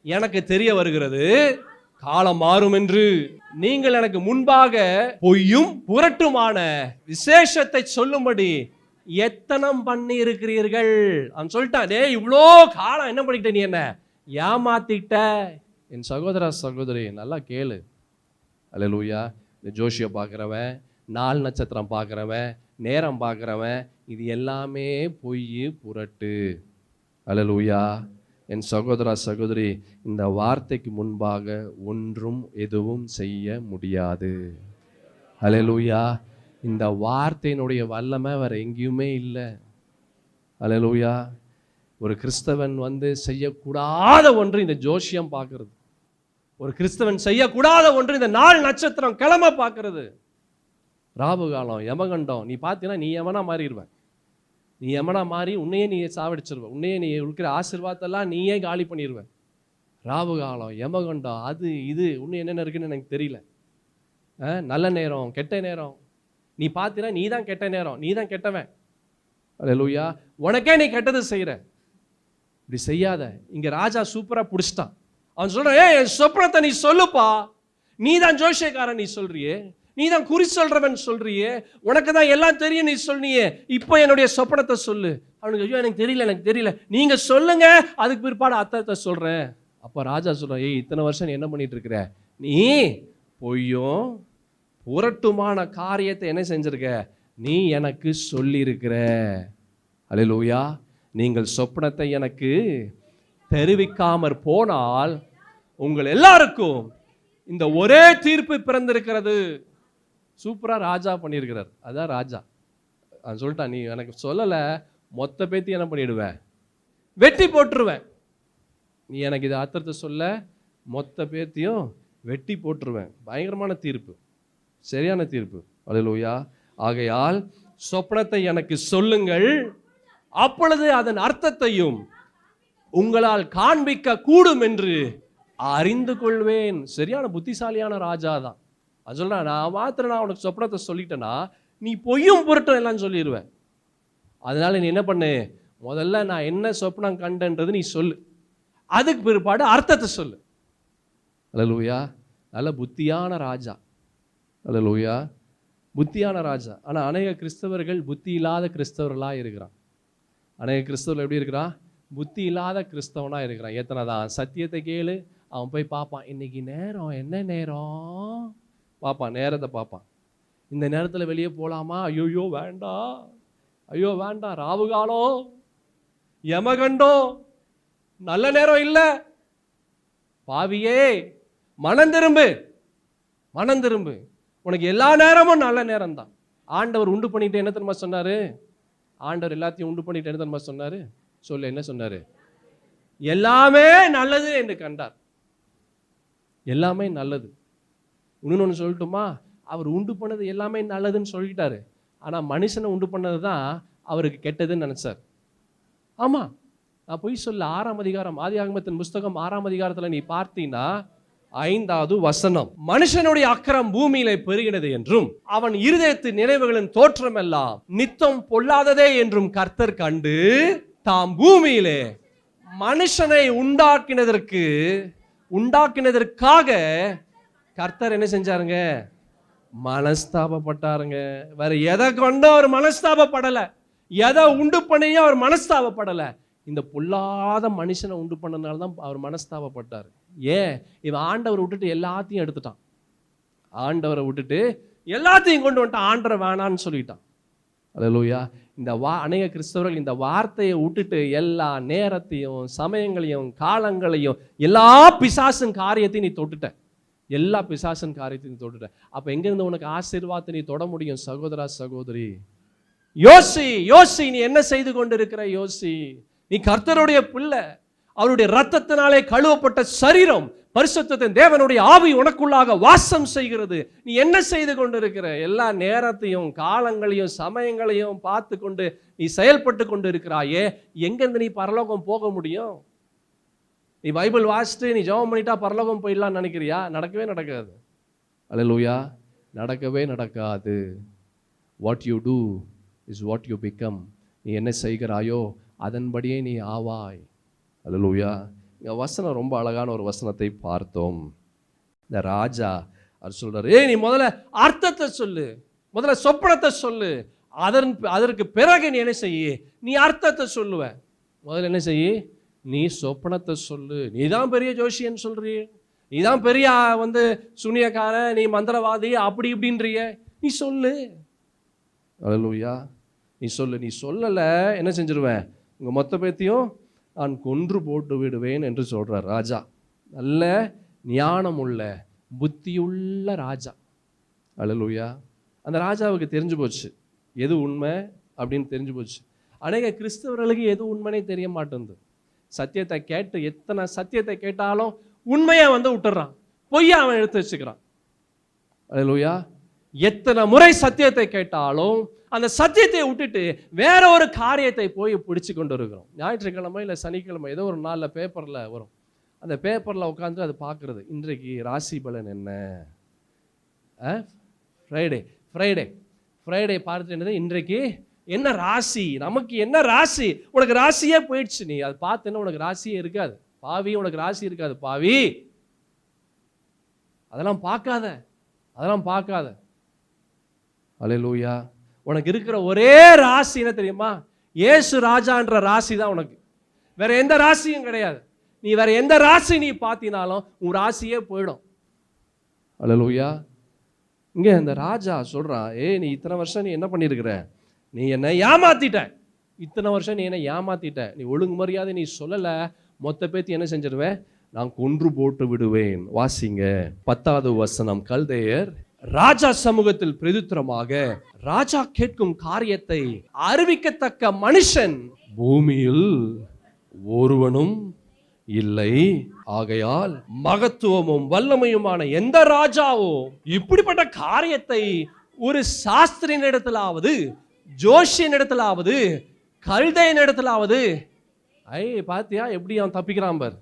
எனக்கு தெரிய வருகிறது. காலம் மாறும் என்று நீங்கள் எனக்கு முன்பாக பொய்யும் புரட்டுமான விசேஷத்தை சொல்லும்படி எத்தனம் பண்ணி இருக்கிறீர்கள். அவன் சொல்லிட்டான், டேய், இவ்வளோ காலம் என்ன பண்ணிட்ட, நீ என்ன ஏமாத்திட்ட. என் சகோதர சகோதரி நல்லா கேளு. அல்லேலூயா. இந்த ஜோசியம் பார்க்குறவன், நாள் நட்சத்திரம் பார்க்குறவன், நேரம் பார்க்குறவன், இது எல்லாமே பொய் புரட்டு. அல்லேலூயா. என் சகோதர சகோதரி, இந்த வார்த்தைக்கு முன்பாக ஒன்றும் எதுவும் செய்ய முடியாது. அல்லேலூயா. இந்த வார்த்தையினுடைய வல்லமை வேற எங்கேயுமே இல்லை. அல்லேலூயா. ஒரு கிறிஸ்தவன் செய்யக்கூடாத ஒன்று இந்த ஜோசியம் பார்க்கறது. ஒரு கிறிஸ்தவன் செய்யக்கூடாத ஒன்று இந்த நாள் நட்சத்திரம் கிழமை பார்க்கறது. ராவு காலம், யமகண்டம், நீ பார்த்தீங்கன்னா நீ எவனா மாறிடுவேன். நீ எமனா மாறி உன்னையே நீ சாவடிச்சிருவேன். உன்னையே நீ இருக்கிற ஆசீர்வாதத்தெல்லாம் நீயே காலி பண்ணிடுவேன். ராவு காலம், யமகண்டம், அது இது இன்னும் என்னென்ன இருக்குன்னு எனக்கு தெரியல. நல்ல நேரம், கெட்ட நேரம், நீ பார்த்தீங்கன்னா நீ தான் கெட்ட நேரம், நீ தான் கெட்டவன். அல்லேலூயா. உனக்கே நீ கெட்டது செய்கிற. இப்படி செய்யாத. இங்கே ராஜா சூப்பராக பிடிச்சிட்டான். அவன் சொல்கிறான், என் சொப்னத்தை நீ சொல்லுப்பா. நீ தான் ஜோசியக்காரன் நீ சொல்றியே, நீ தான் குறி சொல்றவன் சொல்றியே, உனக்கு தான் எல்லாம் தெரியும் நீ சொல்றியே, இப்போ என்னுடைய சொப்பனத்தை சொல்லு. அவனுக்கு ஐயோ எனக்கு தெரியல, நீங்க சொல்லுங்க, அதுக்கு பிற்பாடு அர்த்தத்தை சொல்றேன். அப்போ ராஜா சொல்றான், இத்தனை வருஷம் நீ என்ன பண்ணிட்டு இருக்கிற? நீ பொய்யும் புரட்டுமான காரியத்தை என்ன செஞ்சிருக்க? நீ எனக்கு சொல்லியிருக்கிற. அல்லேலூயா. நீங்கள் சொப்பனத்தை எனக்கு தெரிவிக்காமற் போனால் உங்கள் எல்லாருக்கும் இந்த ஒரே தீர்ப்பு பிறந்திருக்கிறது. சூப்பரா ராஜா பண்ணியிருக்கிறார். அதான் ராஜா அவன் சொல்லிட்டான், நீ எனக்கு சொல்லலை, மொத்த பேத்தி என்ன பண்ணிடுவேன்? வெட்டி போட்டுருவேன். நீ எனக்கு இதை அர்த்தத்தை சொல்ல, மொத்த பேத்தியும் வெட்டி போட்டுருவேன். பயங்கரமான தீர்ப்பு, சரியான தீர்ப்பு. அல்லேலூயா. ஆகையால் சொப்பனத்தை எனக்கு சொல்லுங்கள், அப்பொழுது அதன் அர்த்தத்தையும் உங்களால் காண்பிக்க கூடும் என்று அறிந்து கொள்வேன். சரியான புத்திசாலியான ராஜா தான். அது சொல்றேன், நான் உனக்கு சொப்பனத்தை சொல்லிட்டேன்னா நீ பொய்யும் புரட்டும் எல்லாம் சொல்லிடுவேன். அதனால நீ என்ன பண்ணு, முதல்ல நான் என்ன சொப்பனம் கண்டன்றது நீ சொல்லு, அதுக்கு பிற்பாடு அர்த்தத்தை சொல்லு. அல்லேலூயா. நல்ல புத்தியான ராஜா. அல்லேலூயா. புத்தியான ராஜா. ஆனால் அநேக கிறிஸ்தவர்கள் புத்தி இல்லாத கிறிஸ்தவர்களாக இருக்கிறான். அநேக கிறிஸ்தவர்கள் எப்படி இருக்கிறான்? புத்தி இல்லாத கிறிஸ்தவனாக இருக்கிறான். எத்தனை தான் சத்தியத்தை கேளு, அவன் போய் பார்ப்பான், இன்னைக்கு நேரம் என்ன நேரம் பார்ப்பான், நேரத்தை பார்ப்பான். இந்த நேரத்தில் வெளியே போகலாமா? ஐயோ வேண்டாம், ஐயோ வேண்டாம், ராவு காலம், யமகண்டம், நல்ல நேரம் இல்லை. பாவியே, மனம் திரும்பு, மனம் திரும்பு. உனக்கு எல்லா நேரமும் நல்ல நேரம் தான். ஆண்டவர் உண்டு பண்ணிட்டு என்ன தெரியுமா சொன்னாரு? ஆண்டவர் எல்லாத்தையும் உண்டு பண்ணிட்டு என்ன தெரியுமா சொன்னாரு? சொல்லு, என்ன சொன்னாரு? எல்லாமே நல்லது என்று கண்டார். எல்லாமே நல்லது. இன்னொன்று சொல்லட்டுமா? அவர் உண்டு பண்ணது எல்லாமே நல்லதுன்னு சொல்லிட்டாரு. ஆனால் மனுஷனை உண்டு பண்ணது தான் அவருக்கு கெட்டதுன்னு நினைச்சார். ஆமா, பொய் சொல்ல 6ஆம் அதிகாரம், ஆதியாகமத்தின் புஸ்தகம் 6ஆம் அதிகாரத்தில் நீ பார்த்தீங்கன்னா 5வது வசனம், மனுஷனுடைய அக்கிரம் பூமியிலே பெருகினது என்றும் அவன் இருதயத்து நினைவுகளின் தோற்றம் எல்லாம் நித்தம் பொல்லாததே என்றும் கர்த்தர் கண்டு தாம் பூமியிலே மனுஷனை உண்டாக்கினதற்காக கர்த்தர் என்ன செஞ்சாருங்க? மனஸ்தாபப்பட்டாருங்க. வேற எதை கொண்டு அவர் மனஸ்தாபப்படல, எதை உண்டு பண்ணியும் அவர் மனஸ்தாபப்படல. இந்த பொல்லாத மனுஷனை உண்டு பண்ணனால தான் அவர் மனஸ்தாபப்பட்டார். ஏன்? இவன் ஆண்டவரை விட்டுட்டு எல்லாத்தையும் எடுத்துட்டான். ஆண்டவரை விட்டுட்டு எல்லாத்தையும் கொண்டு வந்துட்டான். ஆண்டவரை வேணான்னு சொல்லிட்டான். அல்லேலூயா. இந்த அநேக கிறிஸ்தவர்கள் இந்த வார்த்தையை விட்டுட்டு எல்லா நேரத்தையும் சமயங்களையும் காலங்களையும் எல்லா பிசாசின் காரியத்தையும் நீ தொட்டுட்ட. எல்லா பிசாசின் காரியத்தையும் நீ தொட்டுட்ட. அப்ப எங்கிருந்து உனக்கு ஆசீர்வாதத்தை நீ தொட முடியும்? சகோதரா சகோதரி, யோசி. நீ என்ன செய்து கொண்டிருக்கிற? யோசி. நீ கர்த்தருடைய பிள்ளை. அவருடைய இரத்தத்தினாலே கழுவப்பட்ட சரீரம், பரிசுத்தத்தின் தேவனுடைய ஆவி உனக்குள்ளாக வாசம் செய்கிறது. நீ என்ன செய்து கொண்டிருக்கிற? எல்லா நேரத்தையும் காலங்களையும் சமயங்களையும் பார்த்து கொண்டு நீ செயல்பட்டு கொண்டு இருக்கிறாயே, எங்கிருந்து நீ பரலோகம் போக முடியும்? நீ பைபிள் வாசிட்டு நீ ஜெபம் பண்ணிட்டா பரலோகம் போயிடலாம்னு நினைக்கிறியா? நடக்கவே நடக்காது. அல்லேலூயா. நடக்கவே நடக்காது. What you do is what you become. நீ என்ன செய்கிறாயோ அதன்படியே நீ ஆவாய். அல்லேலூயா. இங்கே வசனம் ரொம்ப அழகான ஒரு வசனத்தை பார்த்தோம். இந்த ராஜா அவர் சொல்றாரு, நீ முதல்ல அர்த்தத்தை சொல்லு, முதல்ல சொப்பனத்தை சொல்லு, அதற்கு பிறகு நீ என்ன செய்ய? நீ அர்த்தத்தை சொல்லுவ. முதல்ல என்ன செய்ய? நீ சொப்பனத்தை சொல்லு. நீ தான் பெரிய ஜோசியன்னு சொல்றிய, நீ தான் பெரிய சுனியக்கார, நீ மந்திரவாதி, அப்படி இப்படின்றிய. நீ சொல்லு. அல்லேலூயா. நீ சொல்லு. நீ சொல்லலை என்ன செஞ்சிருவேன்? உங்கள் மொத்த பேத்தையும் நான் கொன்று போட்டு விடுவேன் என்று சொல்கிறார் ராஜா. நல்ல ஞானமுள்ள புத்தியுள்ள ராஜா. அல்லேலூயா. அந்த ராஜாவுக்கு தெரிஞ்சு போச்சு எது உண்மை அப்படின்னு தெரிஞ்சு போச்சு. அநேக கிறிஸ்தவர்களுக்கு எது உண்மைனே தெரிய மாட்டேங்குது. சத்தியத்தை கேட்டு எத்தனை சத்தியத்தை கேட்டாலும் உண்மையை விட்டுறான், பொய்யா அவன் எடுத்து வச்சுக்கிறான். அல்லேலூயா. எத்தனை முறை சத்தியத்தை கேட்டாலும் அந்த சத்தியத்தை விட்டுட்டு வேற ஒரு காரியத்தை போய் பிடிச்சு கொண்டு இருக்கிறோம். ஞாயிற்றுக்கிழமை இல்லை சனிக்கிழமை ஏதோ ஒரு நாளில் பேப்பரில் வரும். அந்த பேப்பரில் உட்காந்து அது பார்க்குறது, இன்றைக்கு ராசி பலன் என்ன, ஃப்ரைடே பார்த்துட்டு என்னது, இன்றைக்கு என்ன ராசி, நமக்கு என்ன ராசி. உனக்கு ராசியே போயிடுச்சு. நீ அதை பார்த்துன்னா உனக்கு ராசியே இருக்காது பாவி. உனக்கு ராசி இருக்காது பாவி. அதெல்லாம் பார்க்காத. அல்லேலூயா. உனக்கு இருக்கிற ஒரே ராசி என்ன தெரியுமா? இயேசு ராஜான்ற ராசி தான் உனக்கு. வேற எந்த ராசியும் கிடையாது. நீ வேற எந்த ராசி நீ பார்த்தினாலும் உன் ராசியே போயிடும். அல்லேலூயா. இங்கே இந்த ராஜா சொல்றான், நீ இத்தனை வருஷம் நீ என்ன பண்ணியிருக்கிற? நீ என்னை ஏமாத்திட்ட. இத்தனை வருஷம் நீ என்ன ஏமாத்திட்ட. நீ ஒழுங்கு மரியாதை நீ சொல்லலை, மொத்த பேத்தி என்ன செஞ்சிருவேன்? நான் கொன்று போட்டு விடுவேன். வாசிங்க 10வது வசனம். கல்தேயர் ராஜா சமூகத்தில் பிரதித்திரமாக, ராஜா கேட்கும் காரியத்தை அறிவிக்கத்தக்க மனுஷன் பூமியில் ஒருவனும் இல்லை. ஆகையால் மகத்துவமும் வல்லமையுமான எந்த ராஜாவோ இப்படிப்பட்ட காரியத்தை ஒரு சாஸ்திரியின் இடத்திலாவது, ஜோஷியன் இடத்திலாவது, கல்தையின் இடத்திலாவது, பாத்தியா எப்படி அவன் தப்பிக்கிறான் பார்.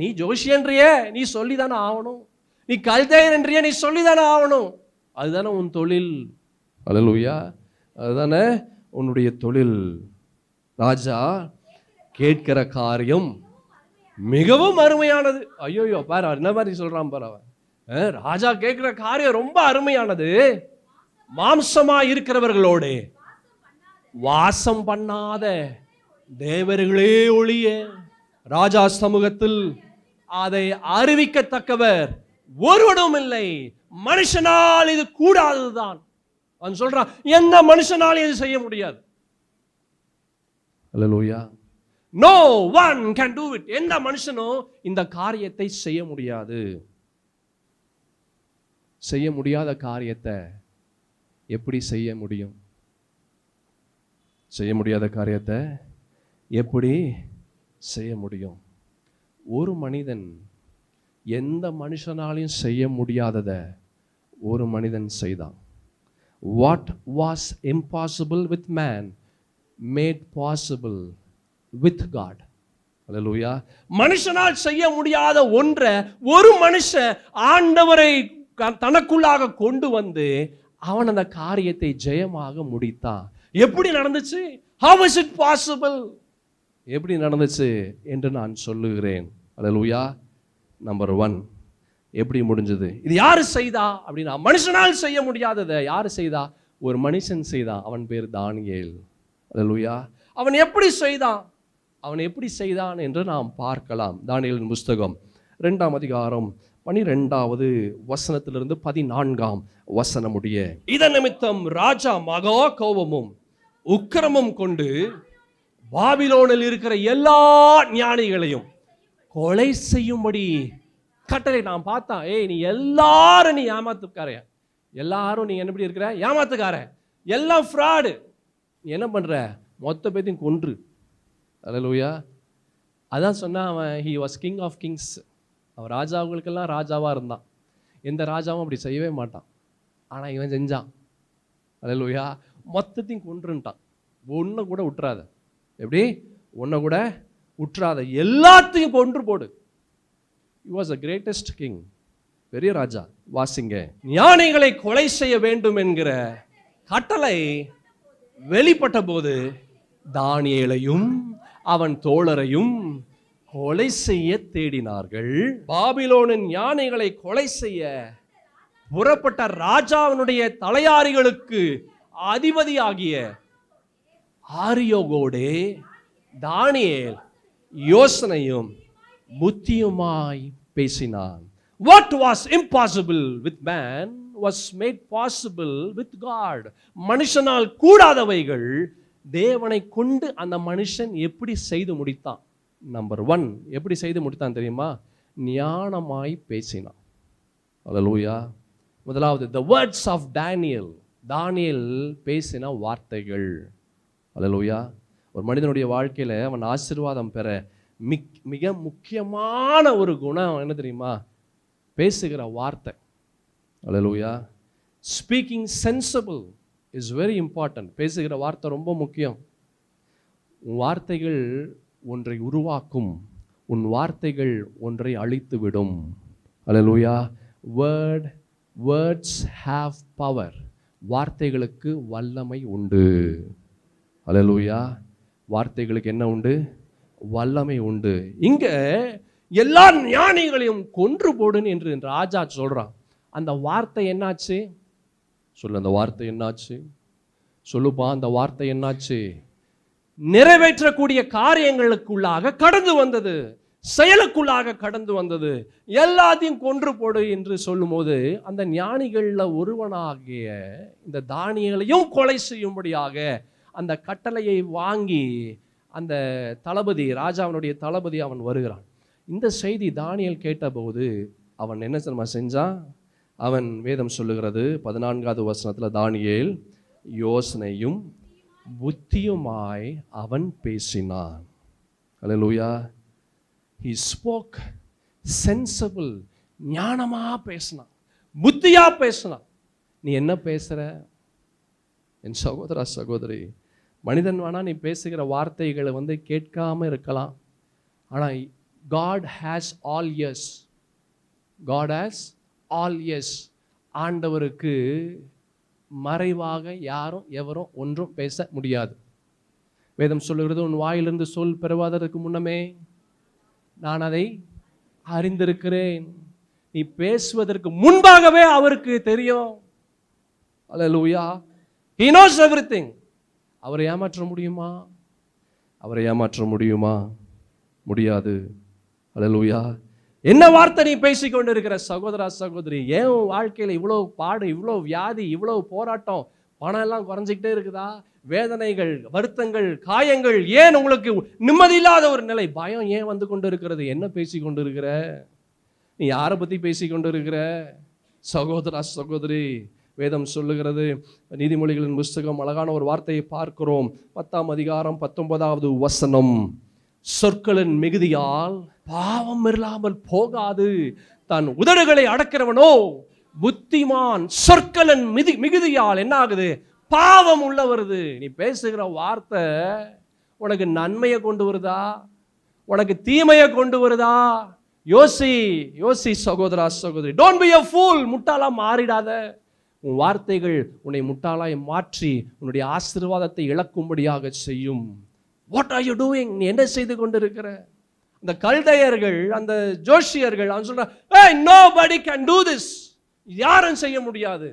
நீ ஜோஷியன்றிய நீ சொல்லிதானே ஆகணும், நீ கல்தையன்றிய நீ சொல்லிதானே ஆகணும். அதுதானே உன் தொழில். அல்லேலூயா. அதுதானே உன்னுடைய தொழில். ராஜா கேட்கிற காரியம் மிகவும் அருமையானது. ஐயோ பாரு என்ன மாதிரி சொல்றான் பாரு அவன். ராஜா கேட்கிற காரியம் ரொம்ப அருமையானது. மாம்சமா இருக்கிறவர்களோட வாசம் பண்ணாத தேவர்களே ஒழிய ராஜா சமூகத்தில் அதை அறிவிக்கத்தக்கவர் ஒருவனும் இல்லை. மனுஷனால் இது கூடாதுதான். அவன் சொல்றான், எந்த மனுஷனாலும் இது செய்ய முடியாது. அல்லேலூயா. No one can do it. எந்த மனுஷனும் இந்த காரியத்தை செய்ய முடியாது. செய்ய முடியாத காரியத்தை எப்படி செய்ய முடியும்? செய்ய முடியாத காரியத்தை எப்படி செய்ய முடியும்? ஒரு மனிதன் எந்த மனுஷனாலையும் செய்ய முடியாததை ஒரு மனிதன் செய்தான். What was impossible with man made possible with God. அல்லேலூயா. மனுஷனால் செய்ய முடியாத ஒன்றை ஒரு மனுஷன் ஆண்டவரை தனக்குள்ளாக கொண்டு வந்து அவன் அந்த காரியத்தை ஜெயமாக முடித்தான். எப்படி நடந்துச்சு? How is it possible? எப்படி நடந்துச்சு என்று நான் சொல்லுகிறேன். அல்லேலூயா. நம்பர் 1, எப்படி முடிஞ்சது? இது யாரு செய்தா அப்படின்னா, மனுஷனால் செய்ய முடியாததை யாரு செய்தா? ஒரு மனுஷன் செய்தான். அவன் பேர் தானியேல். அல்லேலூயா. அவன் எப்படி செய்தான்? அவன் எப்படி செய்தான் என்று நாம் பார்க்கலாம். தானியேலின் புஸ்தகம் 2ஆம் அதிகாரம் 12வது வசனத்திலிருந்து 14ஆம் வசனம் முடிய. இதன் நிமித்தம் ராஜா மகா கோபமும் உக்கிரமும் கொண்டு பாபிலோனில் இருக்கிற எல்லா ஞானிகளையும் கொலை செய்யும்படி கட்டளை. நான் பார்த்தா, நீ எல்லாரும் நீ ஏமாத்துக்காரன், எல்லாரும் நீ எப்படி இருக்கிற? ஏமாத்துக்காரன், எல்லாம் ஃப்ராடு. நீ என்ன பண்ற? மொத்த பேத்தையும் கொன்று. அல்லேலூயா. அதான் சொன்னா அவன் he was king of kings. அவன் ராஜாவுகளுக்கெல்லாம் ராஜாவாக இருந்தான். எந்த ராஜாவும் அப்படி செய்யவே மாட்டான். ஆனால் இவன் செஞ்சான். அல்லேலூயா. மொத்தத்தையும் கொன்றுட்டான். ஒன்றை கூட விட்டுறாத. எப்படி? ஒன்றை கூட விட்டுறாத, எல்லாத்தையும் கொன்று போடு. he was the greatest king. பெரிய ராஜா. வாசிங்க. ஞானிகளை கொலை செய்ய வேண்டும் என்கிற கட்டளை வெளிப்பட்ட போது தானியேலையும் அவன் தோழரையும் கொலை செய்ய தேடினார்கள். பாபிலோனின் ஞானிகளை கொலை செய்ய புறப்பட்ட ராஜாவினுடைய தலையாரிகளுக்கு அதிபதியாகிய ஆரியோகோடே தானியேல் யோசனையும் புத்தியுமாய் பேசினான். What was impossible with man was made possible with God. மனுஷனால் கூடாதவைகள் தேவனை கொண்டு அந்த மனுஷன் எப்படி செய்து முடித்தான்? நம்பர் 1, எப்படி செய்து முடித்தான் தெரியுமா? ஞானமாய் பேசினான். அல்லேலூயா. முதலாவது, the words of Daniel. தானியேல் பேசின வார்த்தைகள். அல்லேலூயா. ஒரு மனிதனுடைய வாழ்க்கையில் அவன் ஆசீர்வாதம் பெற மிக முக்கியமான ஒரு குணம் என்ன தெரியுமா? பேசுகிற வார்த்தை. Hallelujah. Speaking sensible is very important. பேசுகிற வார்த்தை ரொம்ப முக்கியம். உன் வார்த்தைகள் ஒன்றை உருவாக்கும், உன் வார்த்தைகள் ஒன்றை அழித்துவிடும். அல்லேலூயா. Words have power. வார்த்தைகளுக்கு வல்லமை உண்டு. அல்லேலூயா. வார்த்தைகளுக்கு என்ன உண்டு? வல்லமை உண்டு. இங்க எல்லா ஞானிகளையும் கொன்று போடுன்னு என்று ராஜா சொல்றான். அந்த வார்த்தை என்னாச்சு? சொல்லு, அந்த வார்த்தை என்னாச்சு? சொல்லுப்பா, அந்த வார்த்தை என்னாச்சு? நிறைவேற்றக்கூடிய காரியங்களுக்குள்ளாக கடந்து வந்தது, செயலுக்குள்ளாக கடந்து வந்தது. எல்லாத்தையும் கொன்று போடு என்று சொல்லும் போது அந்த ஞானிகள்ல ஒருவனாகிய இந்த தானியேலையும் கொலை செய்யும்படியாக அந்த கட்டளையை வாங்கி அந்த தளபதி, ராஜாவினுடைய தளபதி அவன் வருகிறான். இந்த செய்தி தானியேல் கேட்டபோது அவன் என்ன செஞ்சான்? அவன், வேதம் சொல்லுகிறது 14வது வசனத்தில், தானியேல் யோசனையும் புத்தியுமாய் அவன் பேசினான். அல்லேலூயா. he spoke sensible. ஞானமா பேசினான், புத்தியா பேசினான். நீ என்ன பேசுற என் சகோதரா சகோதரி? மனிதன் வேணா நீ பேசுகிற வார்த்தைகளை கேட்காம இருக்கலாம். ஆனால் God has all ears. God has all ears. ஆண்டவருக்கு மறைவாக யாரும் எவரும் ஒன்றும் பேச முடியாது. வேதம் சொல்லுகிறது, உன் வாயிலிருந்து சொல் பெறுவதற்கு முன்னமே நான் அதை அறிந்திருக்கிறேன். நீ பேசுவதற்கு முன்பாகவே அவருக்கு தெரியும். அல்லேலூயா. He knows everything. அவரை ஏமாற்ற முடியுமா? அவரை ஏமாற்ற முடியுமா? முடியாது. அல்லேலூயா. என்ன வார்த்தை நீ பேசிக்கொண்டு இருக்கிற சகோதரா சகோதரி? ஏன் வாழ்க்கையில் இவ்வளோ பாடு, இவ்வளோ வியாதி, இவ்வளோ போராட்டம், பணம் எல்லாம் குறைஞ்சிக்கிட்டே இருக்குதா? வேதனைகள், வருத்தங்கள், காயங்கள், ஏன் உங்களுக்கு நிம்மதி இல்லாத ஒரு நிலை, பயம் ஏன் வந்து கொண்டு இருக்கிறது? என்ன பேசி கொண்டு இருக்கிற? நீ யாரை பற்றி பேசி கொண்டு இருக்கிற சகோதரா சகோதரி? வேதம் சொல்லுகிறது, நீதிமொழிகளின் புஸ்தகம் அழகான ஒரு வார்த்தையை பார்க்கிறோம். 10ஆம் அதிகாரம் 19வது வசனம், சொற்களின் மிகுதியால் பாவம் இல்லாமல் போகாது, தன் உதடுகளை அடக்கிறவனோ புத்திமான். சொற்களின் மிகுதியால் என்ன ஆகுது? பாவம் உள்ள வருது. நீ பேசுகிற வார்த்தை உனக்கு நன்மையை கொண்டு வருதா? உனக்கு தீமையை கொண்டு வருதா? யோசி யோசி சகோதரா சகோதரி. Don't be a fool. முட்டாளா மாறிடாத. உன் வார்த்தைகள் உன்னை முட்டாளாய் மாற்றி உன்னுடைய ஆசீர்வாதத்தை இழக்கும்படியாக செய்யும். What are you doing? நீ என்ன செய்து கொண்டிருக்கிற? அந்த கல்தையர்கள், அந்த ஜோஷியர்கள் அவன் சொல்றான், hey, nobody can do this. யாரும் செய்ய முடியாது.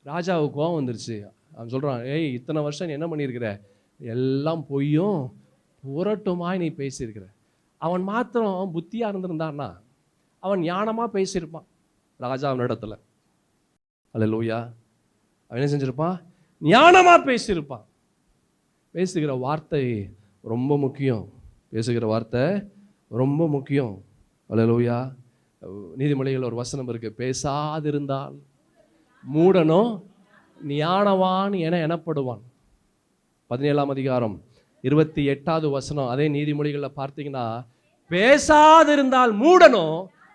ராஜாவுக்கு கோவம் வந்துருச்சு. அவன் சொல்றான், ஏய், இத்தனை வருஷம் நீ என்ன பண்ணியிருக்கிற? எல்லாம் பொய்யும் புரட்டுமாய் நீ பேசியிருக்கிற. அவன் மாத்திரம் புத்தியா இருந்திருந்தான்னா அவன் ஞானமா பேசியிருப்பான் ராஜா அவனிடத்துல. அல்லேலூயா. அவன் என்ன செஞ்சிருப்பான்? ஞானமா பேசியிருப்பான். பேசுகிற வார்த்தை ரொம்ப முக்கியம். பேசுகிற வார்த்தை ரொம்ப முக்கியம். அல்லேலூயா. நீதிமொழிகள் ஒரு வசனம் இருக்கு, பேசாதிருந்தால் மூடனோ ஞானவான் என எனப்படுவான். 17ஆம் அதிகாரம் 28வது வசனம். அதே நீதிமொழிகளில் பார்த்தீங்கன்னா, பேசாதிருந்தால் மூடனோ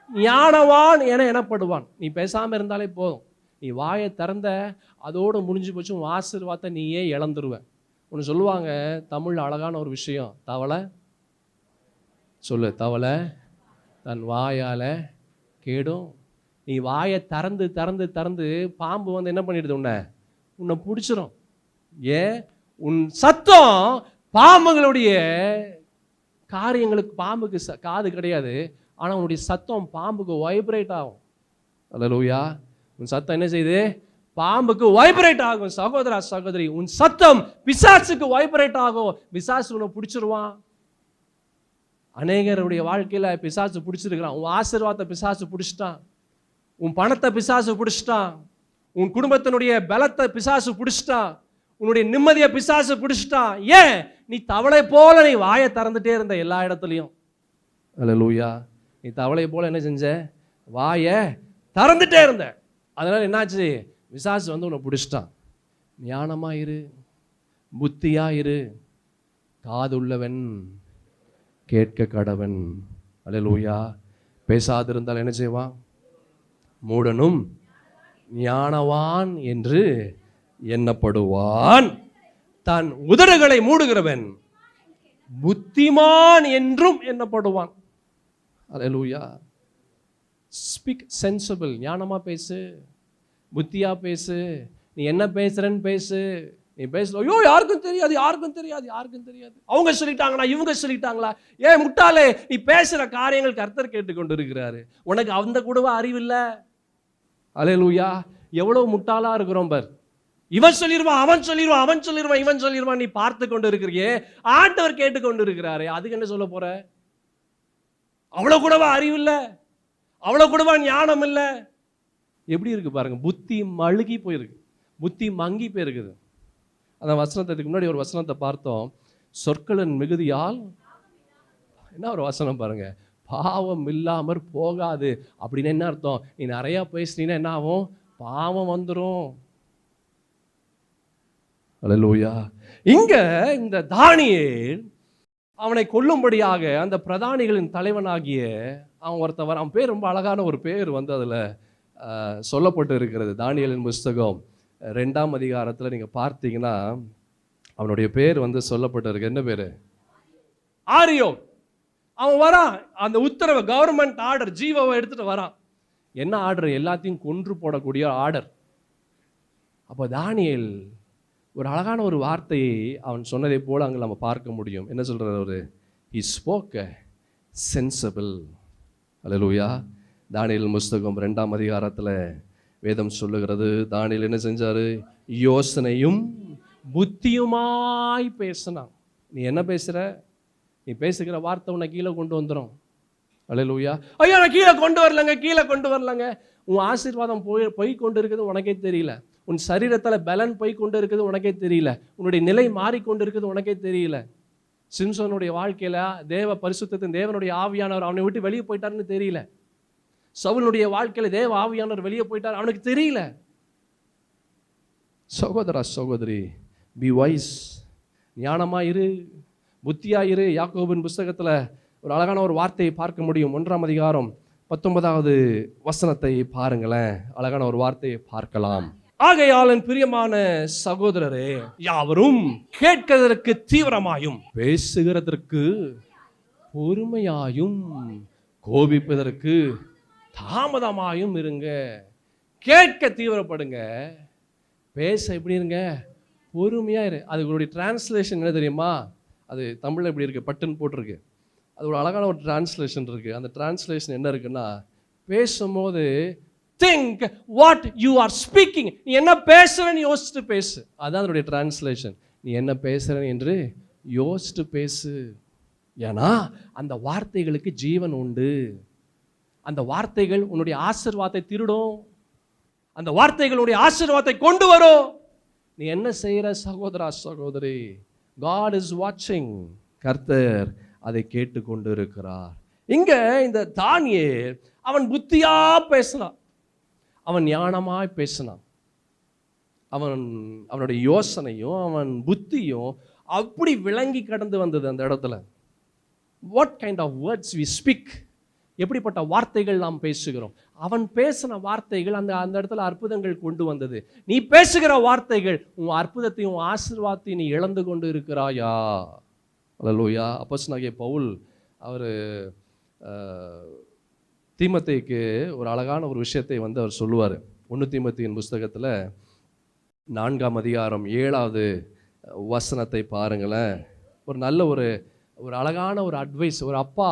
ஞானவான் என எனப்படுவான். நீ பேசாமல் இருந்தாலே போதும். நீ வாயை திறந்த அதோடு முடிஞ்சு போச்சு. உன் ஆசீர்வாதத்தை நீயே இழந்துருவேன். ஒன்று சொல்லுவாங்க தமிழ் அழகான ஒரு விஷயம், தவளை சொல்லு, தவளை தன் வாயால் கேடும். நீ வாயை திறந்து திறந்து திறந்து பாம்பு வந்து என்ன பண்ணிடுது? உன்னை பிடிச்சிரும். ஏன்? உன் சத்தம் பாம்புகளுடைய காரியங்களுக்கு, பாம்புக்கு காது கிடையாது, ஆனால் உன்னுடைய சத்தம் பாம்புக்கு வைப்ரேட் ஆகும். அல்லேலூயா. உன் சத்தம் என்ன செய்யுது? பாம்புக்கு வைப்ரேட் ஆகும். சகோதரா சகோதரி, உன் சத்தம் பிசாசுக்கு வைப்ரேட் ஆகும். பிசாசு உன்னை பிடிச்சிருவான். அநேகருடைய வாழ்க்கையில பிசாசு பிடிச்சிருக்கிறான். உன் ஆசீர்வாதத்தை பிசாசு பிடிச்சிட்டான். உன் பணத்தை பிசாசு பிடிச்சிட்டான். உன் குடும்பத்தினுடைய பலத்தை பிசாசு பிடிச்சிட்டான். உன்னுடைய நிம்மதியை பிசாசு பிடிச்சிட்டான். ஏன்? நீ தவளை போல நீ வாயை திறந்துட்டே இருந்த எல்லா இடத்துலையும். அல்லேலூயா. நீ தவளை போல என்ன செஞ்ச? வாயை திறந்துட்டே இருந்த. அதனால என்னாச்சு? பிசாசு வந்து உன்னை பிடிச்சிட்டான். ஞானமா இரு, புத்தியா இரு, காதுள்ளவன் கேட்க கடவன். அல்லேலூயா. பேசாதிருந்தால் என்ன செய்வான்? மூடனும் ஞானவான் என்று எண்ணப்படுவான். தன் உதடுகளை மூடுகிறவன் புத்திமான் என்றும் எண்ணப்படுவான். அல்லேலூயா. Speak sensible. ஞானமா பேசு, புத்தியா பேசு. நீ என்ன பேசுறன்னு பேசு. நீ பேசல, ஐயோ யாருக்கும் தெரியாது, யாருக்கும் தெரியாது, யாருக்கும் தெரியாது, அவங்க சொல்லிட்டாங்களா, இவங்க சொல்லிட்டாங்களா. ஏன் முட்டாளே, நீ பேசுற காரியங்கள் கர்த்தர் கேட்டுக்கொண்டு இருக்கிறாரு. உனக்கு அந்த கூடவா அறிவில்லை? அல்லேலூயா. எவ்வளவு முட்டாளா இருக்கிறோம் பார். இவன் சொல்லிடுவான், அவன் சொல்லிடுவான், அவன் சொல்லிடுவான், இவன் சொல்லிடுவான். நீ பார்த்து கொண்டு இருக்கிறியே, ஆண்டவர் கேட்டுக்கொண்டு இருக்கிறாரு. அதுக்கு என்ன சொல்ல போற? அவ்வளவு கூடவா அறிவில்லை? அவ்வளவு கூடவா ஞானம் இல்லை? எப்படி இருக்கு பாருங்க. புத்தி மழுகி போயிருக்கு, புத்தி மங்கி போயிருக்குது. அந்த வசனத்துக்கு முன்னாடி ஒரு வசனத்தை பார்த்தோம், சொற்களின் மிகுதியால் என்ன ஒரு வசனம் பாருங்க, பாவம் இல்லாமற் போகாது. அப்படின்னு என்ன அர்த்தம்? நீ நிறையா பேசினீன்னா என்ன ஆகும்? பாவம் வந்துடும். அல்லேலூயா. இங்க இந்த தானியேல் அவனை கொல்லும்படியாக அந்த பிரதானிகளின் தலைவனாகிய அவன் ஒருத்தவர், அவன் பேர் ரொம்ப அழகான ஒரு பேர் வந்து அதில் சொல்லப்பட்டு இருக்கிறது. தானியேலின் புஸ்தகம் 2ஆம் அதிகாரத்தில் நீங்கள் பார்த்தீங்கன்னா அவனுடைய பேர் வந்து சொல்லப்பட்டு இருக்கு. என்ன பேர்? ஆரியோ. அவன் வரான், அந்த உத்தரவை, கவர்மெண்ட் ஆர்டர், ஜீவோவை எடுத்துட்டு வரான். என்ன ஆர்டர்? எல்லாத்தையும் கொன்று போடக்கூடிய ஆர்டர். அப்போ தானியேல் ஒரு அழகான ஒரு வார்த்தையை அவன் சொன்னதை போல அங்கே நம்ம பார்க்க முடியும். என்ன சொல்றாரு அவரு? he spoke sensible. அல்லேலூயா. தானியேல் புஸ்தகம் 2ஆம் அதிகாரத்தில் வேதம் சொல்லுகிறது, தானியேல் என்ன செஞ்சாரு? யோசனையும் புத்தியுமாய் பேசினான். நீ என்ன பேசுற? நீ பேசுகிற வார்த்தை உன்னை கீழே கொண்டு வந்துடும். அல்லேலூயா. ஐயா நான் கீழே கொண்டு வரலங்க, கீழே கொண்டு வரலங்க. உன் ஆசீர்வாதம் போய் கொண்டு இருக்குது உனக்கே தெரியல. உன் சரீரத்தில் பலன் போய் கொண்டு இருக்குது உனக்கே தெரியல. உன்னுடைய நிலை மாறிக்கொண்டு இருக்குது உனக்கே தெரியல. சிம்சோனுடைய வாழ்க்கையில தேவ பரிசுத்தத்தின் தேவனுடைய ஆவியானவர் அவனை விட்டு வெளியே போயிட்டாருன்னு தெரியல. சவுலுடைய வாழ்க்கையில தேவ ஆவியானவர் வெளியே போயிட்டார், அவனுக்கு தெரியல. சகோதரா சகோதரி, பி வைஸ். ஞானமா இரு, புத்தியா இரு. யாக்கோபின் புஸ்தகத்துல ஒரு அழகான ஒரு வார்த்தையை பார்க்க முடியும். 1ஆம் அதிகாரம் 19வது வசனத்தை பாருங்களேன். அழகான ஒரு வார்த்தையை பார்க்கலாம். ஆகையால் என் பிரியமான சகோதரரே, யாவரும் கேட்கிறதற்கு தீவிரமாயும் பேசுகிறதற்கு பொறுமையாயும் கோபிப்பதற்கு தாமதமாயும் இருங்க. கேட்க தீவிரப்படுங்க, பேச எப்படி இருங்க, பொறுமையா இரு. அதுக்கு டிரான்ஸ்லேஷன் என்ன தெரியுமா? அது தமிழ்ல எப்படி இருக்கு, பட்டுன்னு போட்டிருக்கு. அது ஒரு அழகான ஒரு டிரான்ஸ்லேஷன் இருக்கு. அந்த டிரான்ஸ்லேஷன் என்ன இருக்குன்னா, பேசும்போது think what you are speaking. நீ என்ன பேசுறன்னு யோசிச்சுட்டு பேசு. அதான் அதனுடைய டிரான்ஸ்லேஷன். நீ என்ன பேசுறன்னு என்று யோசிச்சுட்டு பேசு. ஏன்னா அந்த வார்த்தைகளுக்கு ஜீவன் உண்டு. அந்த வார்த்தைகள் உன்னுடைய ஆசீர்வாதத்தை திருடும். அந்த வார்த்தைகள் உன்னுடைய ஆசீர்வாதத்தை கொண்டு வரும். நீ என்ன செய்யற சகோதரா சகோதரி? God is watching. கர்த்தர் அதை கேட்டுக்கொண்டு இருக்கிறார். இங்க இந்த தானியேல் அவன் புத்தியா பேசினான், அவன் ஞானமாய் பேசினான். அவனுடைய யோசனையும் அவன் புத்தியும் அப்படி விளங்கி கடந்து வந்தது அந்த இடத்துல. What kind of words we speak, எப்படிப்பட்ட வார்த்தைகள் நாம் பேசுகிறோம். அவன் பேசின வார்த்தைகள் அந்த இடத்துல அற்புதங்கள் கொண்டு வந்தது. நீ பேசுகிற வார்த்தைகள் உன் அற்புதத்தையும் ஆசீர்வாதத்தையும் நீ இழந்து கொண்டு இருக்கிறாயா? அல்லேலூயா. அப்போஸ்தலனாகிய பவுல் அவர் தீமோத்தேயுக்கு ஒரு அழகான ஒரு விஷயத்தை அவர் சொல்லுவார். 1 தீமோத்தேயின் புஸ்தகத்தில் 4ஆம் அதிகாரம் 7வது வசனத்தை பாருங்களேன். ஒரு நல்ல ஒரு அழகான ஒரு அட்வைஸ், ஒரு அப்பா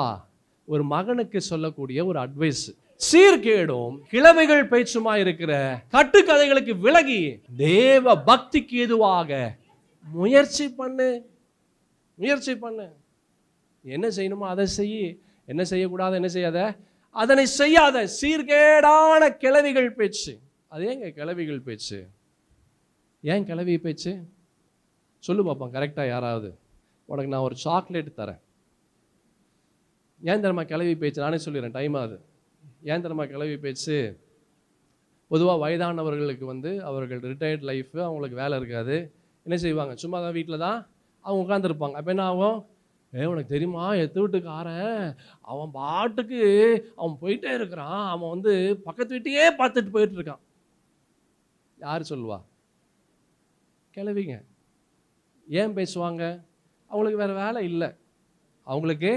ஒரு மகனுக்கு சொல்லக்கூடிய ஒரு அட்வைஸ். சீர்கேடும் கிழவைகள் பேச்சுமா இருக்கிற கட்டுக்கதைகளுக்கு விலகி தேவ பக்திக்கு எதுவாக முயற்சி பண்ணு. என்ன செய்யணுமோ அதை செய், என்ன செய்யக்கூடாது என்ன செய்யாத அதனை செய்யாத. சீர்கேடான கிழவிகள் பேச்சு. அது ஏங்க கிழவிகள் பேச்சு? ஏன் கிழவி பேச்சு சொல்லு பார்ப்போம் கரெக்டாக யாராவது. உனக்கு நான் ஒரு சாக்லேட் தரேன். ஏன் தெரியுமா கிழவி பேச்சு? நானே சொல்லிடுறேன், டைம் ஆகுது. ஏன் தெரியுமா கிழவி பேச்சு? பொதுவாக வயதானவர்களுக்கு அவர்கள் ரிட்டையர்ட் லைஃப், அவங்களுக்கு வேலை இருக்காது. என்ன செய்வாங்க? சும்மா தான் வீட்டில் தான் அவங்க உட்காந்துருப்பாங்க. அப்போ என்ன ஆகும்? உனக்கு தெரியுமா எத்து வீட்டுக்காரன் அவன் பாட்டுக்கு அவன் போயிட்டே இருக்கிறான், அவன் பக்கத்து வீட்டையே பார்த்துட்டு போயிட்டு இருக்கான். யார் சொல்லுவா? கிழவிங்க. ஏன் பேசுவாங்க? அவங்களுக்கு வேறு வேலை இல்லை. அவங்களுக்கு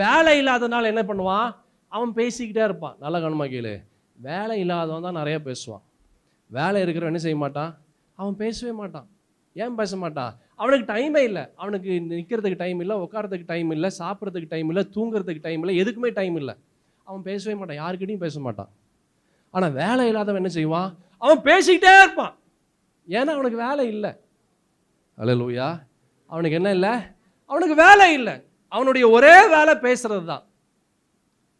வேலை இல்லாதனால என்ன பண்ணுவான்? அவன் பேசிக்கிட்டே இருப்பான். நல்ல கவனமாக கேளு. வேலை இல்லாதவன் தான் நிறைய பேசுவான். வேலை இருக்கிறவன் என்ன செய்ய மாட்டான்? அவன் பேசவே மாட்டான். ஏன் பேச மாட்டான்? அவனுக்கு டைமே இல்லை. அவனுக்கு நிற்கிறதுக்கு டைம் இல்லை, உட்காரத்துக்கு டைம் இல்லை, சாப்பிட்றதுக்கு டைம் இல்லை, தூங்குறதுக்கு டைம் இல்லை, எதுக்குமே டைம் இல்லை. அவன் பேசவே மாட்டான், யாருக்கிட்டையும் பேச மாட்டான். ஆனால் வேலை இல்லாதவன் என்ன செய்வான்? அவன் பேசிக்கிட்டே இருப்பான். ஏன்னா அவனுக்கு வேலை இல்லை. அல்லேலூயா. அவனுக்கு என்ன இல்லை? அவனுக்கு வேலை இல்லை. அவனுடைய ஒரே வேலை பேசுறது தான்.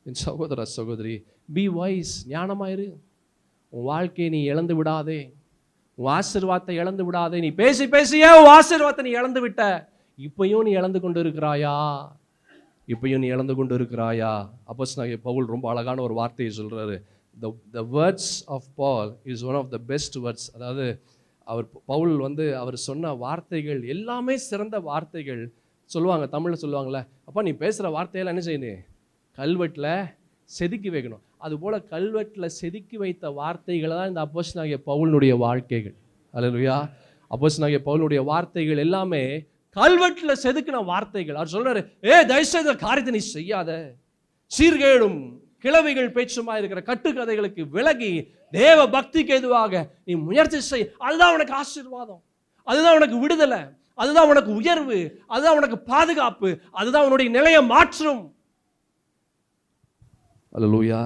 என் சகோதர சகோதரி, பி வைஸ், ஞானமாயிரு. உன் வாழ்க்கையை நீ இழந்து விடாதே, உன் ஆசீர்வாதத்தை இழந்து விடாதே. நீ பேசியே உன் ஆசீர்வாதத்தை நீ இழந்து விட்ட. இப்பயும் நீ இழந்து கொண்டு இருக்கிறாயா? அப்போஸ்தலனாகிய பவுல் ரொம்ப அழகான ஒரு வார்த்தையை சொல்றாரு. The words of Paul is one of the best words. அதாவது பவுல் அவர் சொன்ன வார்த்தைகள் எல்லாமே சிறந்த வார்த்தைகள். சொல்லுவாங்க, தமிழில் சொல்லுவாங்கள்ல, அப்பா நீ பேசுகிற வார்த்தையெல்லாம் என்ன செய்யணும்? கல்வெட்டில் செதுக்கி வைக்கணும். அதுபோல் கல்வெட்டில் செதுக்கி வைத்த வார்த்தைகளை தான் இந்த அப்போஸ்தலனாகிய பவுலுடைய வாழ்க்கைகள். அல்லேலூயா. அப்போஸ்தலனாகிய பவுலுடைய வார்த்தைகள் எல்லாமே கல்வெட்டில் செதுக்கின வார்த்தைகள். அவர் சொல்றாரு, தயவுசெய்து காரியத்தை நீ செய்யாத, சீர்கேடும் கிழவிகள் பேச்சுமா இருக்கிற கட்டுக்கதைகளுக்கு விலகி தேவ பக்திக்கு எதுவாக நீ முயற்சி செய். அதுதான் உனக்கு ஆசீர்வாதம், அதுதான் உனக்கு விடுதலை, அதுதான் உனக்கு உயர்வு, அதுதான் உனக்கு பாதுகாப்பு, அதுதான் உன்னுடைய நிலையை மாற்றும். அல்லேலூயா.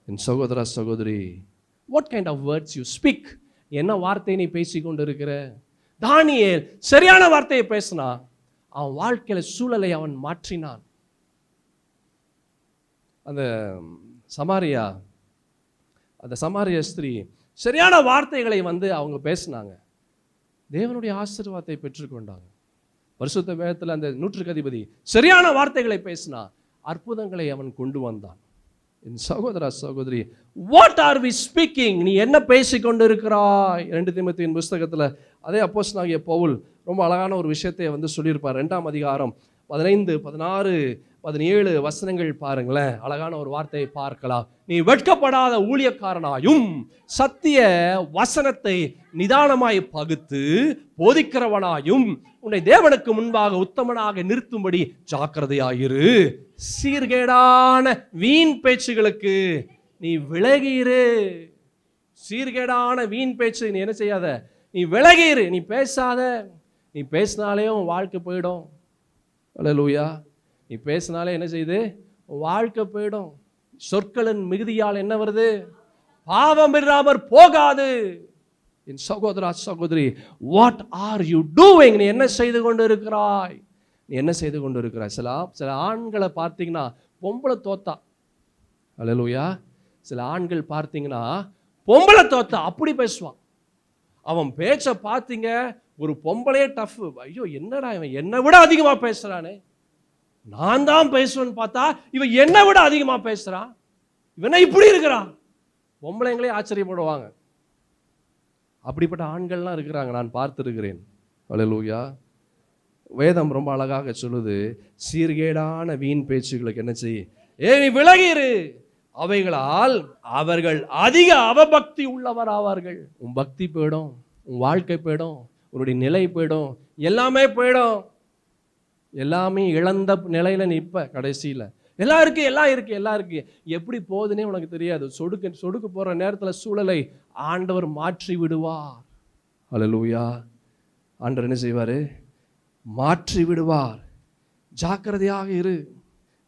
என் சகோதர சகோதரி, what kind of words you speak? என்ன வார்த்தையை நீ பேசிக்கொண்டு இருக்கிற? தானியேல் சரியான வார்த்தையை பேசினா, அவன் வாழ்க்கையில சூழலை அவன் மாற்றினான். அந்த சமாரிய ஸ்திரீ சரியான வார்த்தைகளை அவங்க பேசினாங்க, தேவனுடைய ஆசீர்வாதத்தை பெற்றுக்கொண்டாங்க. பரிசுத்த வேதத்தில் அந்த 100க்கு அதிபதி சரியான வார்த்தைகளை பேசினா, அற்புதங்களை அவன் கொண்டு வந்தான். என் சகோதர சகோதரி, வாட் ஆர் வி ஸ்பீக்கிங்? நீ என்ன பேசிக்கொண்டு இருக்கிறாய்? 2 தீமோத்தேயின் புஸ்தகத்தில் அதே அப்போஸ்தலனாகிய பவுல் ரொம்ப அழகான ஒரு விஷயத்தை சொல்லியிருப்பார். 2ஆம் அதிகாரம் 15, 16, 17 வசனங்கள் பாருங்களேன். அழகான ஒரு வார்த்தையை பார்க்கலாம். நீ வெட்கப்படாத ஊழியக்காரனாயும் சத்திய வசனத்தை நிதானமாய் பகுத்து போதிக்கிறவனாயும் உன்னை தேவனுக்கு முன்பாக உத்தமனாக நிறுத்தும்படி ஜாக்கிரதையாயிரு. சீர்கேடான வீண் பேச்சுகளுக்கு நீ விலகியிரு. சீர்கேடான வீண் பேச்சு நீ என்ன செய்யாத, நீ விலகியிரு, நீ பேசாத. நீ பேசினாலே உன் வாழ்க்கை போயிடும். அல்லேலூயா. நீ பேசினாலே என்ன செய்யுது, வாழ்க்கை போயிடும். சொற்களின் மிகுதியால் என்ன வருது, பாவம் இல்லாமற் போகாது. என் சகோதரா சகோதரி, வாட் ஆர் யூ டூயிங்? நீ என்ன செய்து கொண்டு இருக்கிறாய்? நீ என்ன செய்து கொண்டு இருக்கிறாய்? சில ஆண்களை பார்த்தீங்கன்னா பொம்பளை தோத்தா. அல்லேலூயா. சில ஆண்கள் பார்த்தீங்கன்னா பொம்பளை தோத்தா அப்படி பேசுவான். அவன் பேச்ச பார்த்தீங்க, ஒரு பொம்பளையே டஃப். ஐயோ என்னடா இவன் என்னை விட அதிகமா பேசுறானே, நான் தான் பேசுவேன்னு பார்த்தா இவன் என்னை விட அதிகமா பேசுறான், இவனை இப்படி இருக்கிறான். பொம்பளைங்களே ஆச்சரியப்படுவாங்க. அப்படிப்பட்ட ஆண்கள்லாம் இருக்கிறாங்க, நான் பார்த்திருக்கிறேன். அல்லேலூயா. வேதம் ரொம்ப அழகாக சொல்லுது, சீர்கேடான வீண் பேச்சுகளுக்கு என்ன செய், நீ விலகிரு, அவைகளால் அவர்கள் அதிக அவபக்தி உள்ளவர் ஆவார்கள். உன் பக்தி போயிடும், உன் வாழ்க்கை போயிடும், உன்னுடைய நிலை போயிடும், எல்லாமே போயிடும். எல்லாமே இழந்த நிலையில நிற்ப. கடைசியில் எல்லாம் இருக்கு. எப்படி போகுதுன்னே உனக்கு தெரியாது. சொடுக்கு போற நேரத்தில் சூழலை ஆண்டவர் மாற்றி விடுவார். அல்லேலூயா. ஆண்டவர் என்ன செய்வாரு, மாற்றி விடுவார். ஜாக்கிரதையாக இரு,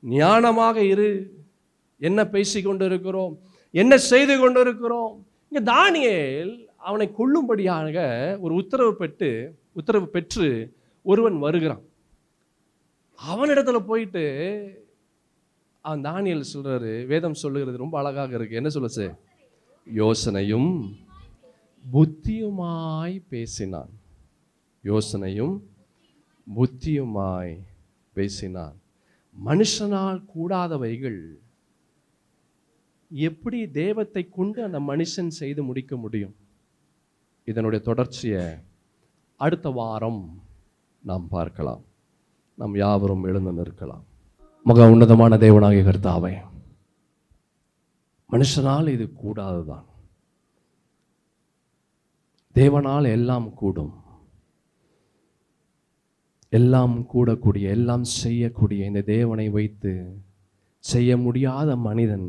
ஞானமாக இரு. என்ன பேசி கொண்டு இருக்கிறோம், என்ன செய்து கொண்டு இருக்கிறோம். இங்க தானியேல் அவனை கொல்லும்படியாக ஒரு உத்தரவு பெற்று ஒருவன் வருகிறான். அவனிடத்துல போயிட்டு அவன் தானியேல் சொல்றாரு, வேதம் சொல்லுகிறது ரொம்ப அழகாக இருக்கு. என்ன சொல்லுச்சு, யோசனையும் புத்தியுமாய் பேசினான். யோசனையும் புத்தியுமாய் பேசினான். மனுஷனால் கூடாதவைகள் எப்படி தேவத்தை கொண்டு அந்த மனுஷன் செய்து முடிக்க முடியும்? இதனுடைய தொடர்ச்சியை அடுத்த வாரம் நாம் பார்க்கலாம். நாம் யாவரும் எழுந்து நிற்கலாம். மகா உன்னதமான தேவனாகிய கர்த்தாவே, மனுஷனால் இது கூடாதுதான், தேவனால் எல்லாம் கூடும். எல்லாம் கூடக்கூடிய, எல்லாம் செய்யக்கூடிய இந்த தேவனை வைத்து செய்ய முடியாத மனிதன்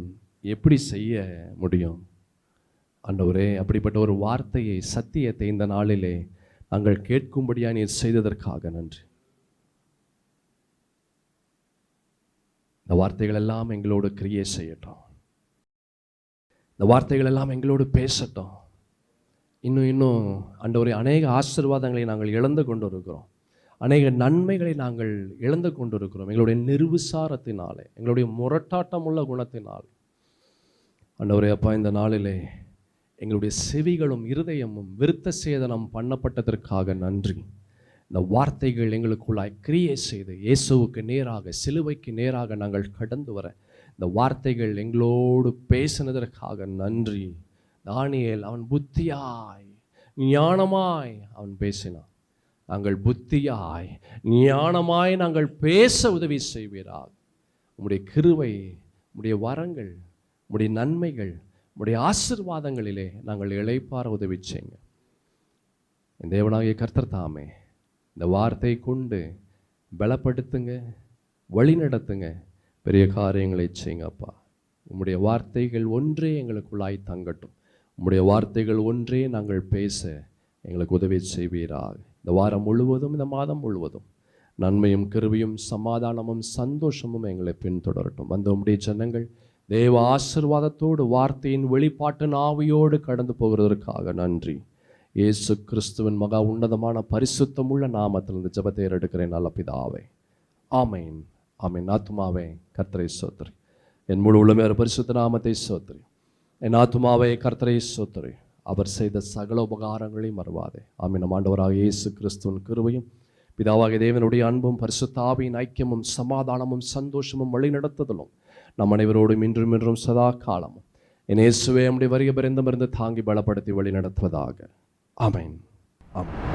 எப்படி செய்ய முடியும்? ஆண்டவரே, அப்படிப்பட்ட ஒரு வார்த்தையை, சத்தியத்தை இந்த நாளிலே நாங்கள் கேட்கும்படியா நீர் செய்ததற்காக நன்றி. இந்த வார்த்தைகள் எல்லாம் எங்களோடு கிரியை செய்யட்டும். இந்த வார்த்தைகள் எல்லாம் எங்களோடு பேசட்டும். இன்னும் ஆண்டவரே, அநேக ஆசீர்வாதங்களை நாங்கள் இழந்து கொண்டு இருக்கிறோம். அநேக நன்மைகளை நாங்கள் இழந்து கொண்டு இருக்கிறோம். எங்களுடைய நிர்விசாரத்தினாலே, எங்களுடைய முரட்டாட்டமுள்ள குணத்தினால். ஆண்டவரே அப்பா, இந்த நாளிலே எங்களுடைய செவிகளும் இருதயமும் விருத்த சேதனம் பண்ணப்பட்டதற்காக நன்றி. இந்த வார்த்தைகள் எங்களுக்குள்ளாய் கிரியை செய்து இயேசுவுக்கு நேராக, சிலுவைக்கு நேராக நாங்கள் கடந்து வர இந்த வார்த்தைகள் எங்களோடு பேசினதற்காக நன்றி. தானியேல் அவன் புத்தியாய் ஞானமாய் அவன் பேசினான். நாங்கள் புத்தியாய் ஞானமாய் நாங்கள் பேச உதவி செய்வீராக. உம்முடைய கிருபை, உம்முடைய வரங்கள், உம்முடைய நன்மைகள், உம்முடைய ஆசீர்வாதங்களிலே நாங்கள் இளைப்பாற உதவி செய்யுங்க. என் தேவனாகிய கர்த்தர் தாமே இந்த வார்த்தை கொண்டு பலப்படுத்துங்க, வழி நடத்துங்க, பெரிய காரியங்களை செய்யுங்க அப்பா. உம்முடைய வார்த்தைகள் ஒன்றே எங்களுக்குள்ளாய் தங்கட்டும். உம்முடைய வார்த்தைகள் ஒன்றே நாங்கள் பேச எங்களுக்கு உதவி செய்வீராக. இந்த வாரம் முழுவதும், இந்த மாதம் முழுவதும் நன்மையும் கிருபையும் சமாதானமும் சந்தோஷமும் எங்களை பின்தொடரட்டும். அந்த உம்முடைய ஜனங்கள் தேவ ஆசீர்வாதத்தோடு வார்த்தையின் வெளிப்பாட்டு ஆவியோடு கடந்து போகிறதற்காக நன்றி. இயேசு கிறிஸ்துவின் மகா உன்னதமான பரிசுத்தமுள்ள நாமத்தில் இந்த ஜெபத்தை எடுக்கிறேன் நல்ல பிதாவே, ஆமென், ஆமென். ஆத்துமாவே கர்த்தரை ஸ்தோத்திரி, என் முழு உள்ளமே பரிசுத்த நாமத்தை ஸ்தோத்திரி. என் ஆத்துமாவே கர்த்தரை ஸ்தோத்திரி, அவர் செய்த சகல உபகாரங்களையும் மறவாதே. ஆமென். நம் ஆண்டவராக இயேசு கிறிஸ்துவின் கிருபையும் பிதாவாகிய தேவனுடைய அன்பும் பரிசுத்த ஆவியின் ஐக்கியமும் சமாதானமும் சந்தோஷமும் வழிநடத்துதலும் நம் அனைவரோடும் இன்றும் இன்றும் சதா காலமும் என் இயேசுவே நம்முடைய வருகை பரிந்தமிருந்து தாங்கி பலப்படுத்தி வழி நடத்துவதாக. ஆமென், ஆமென்.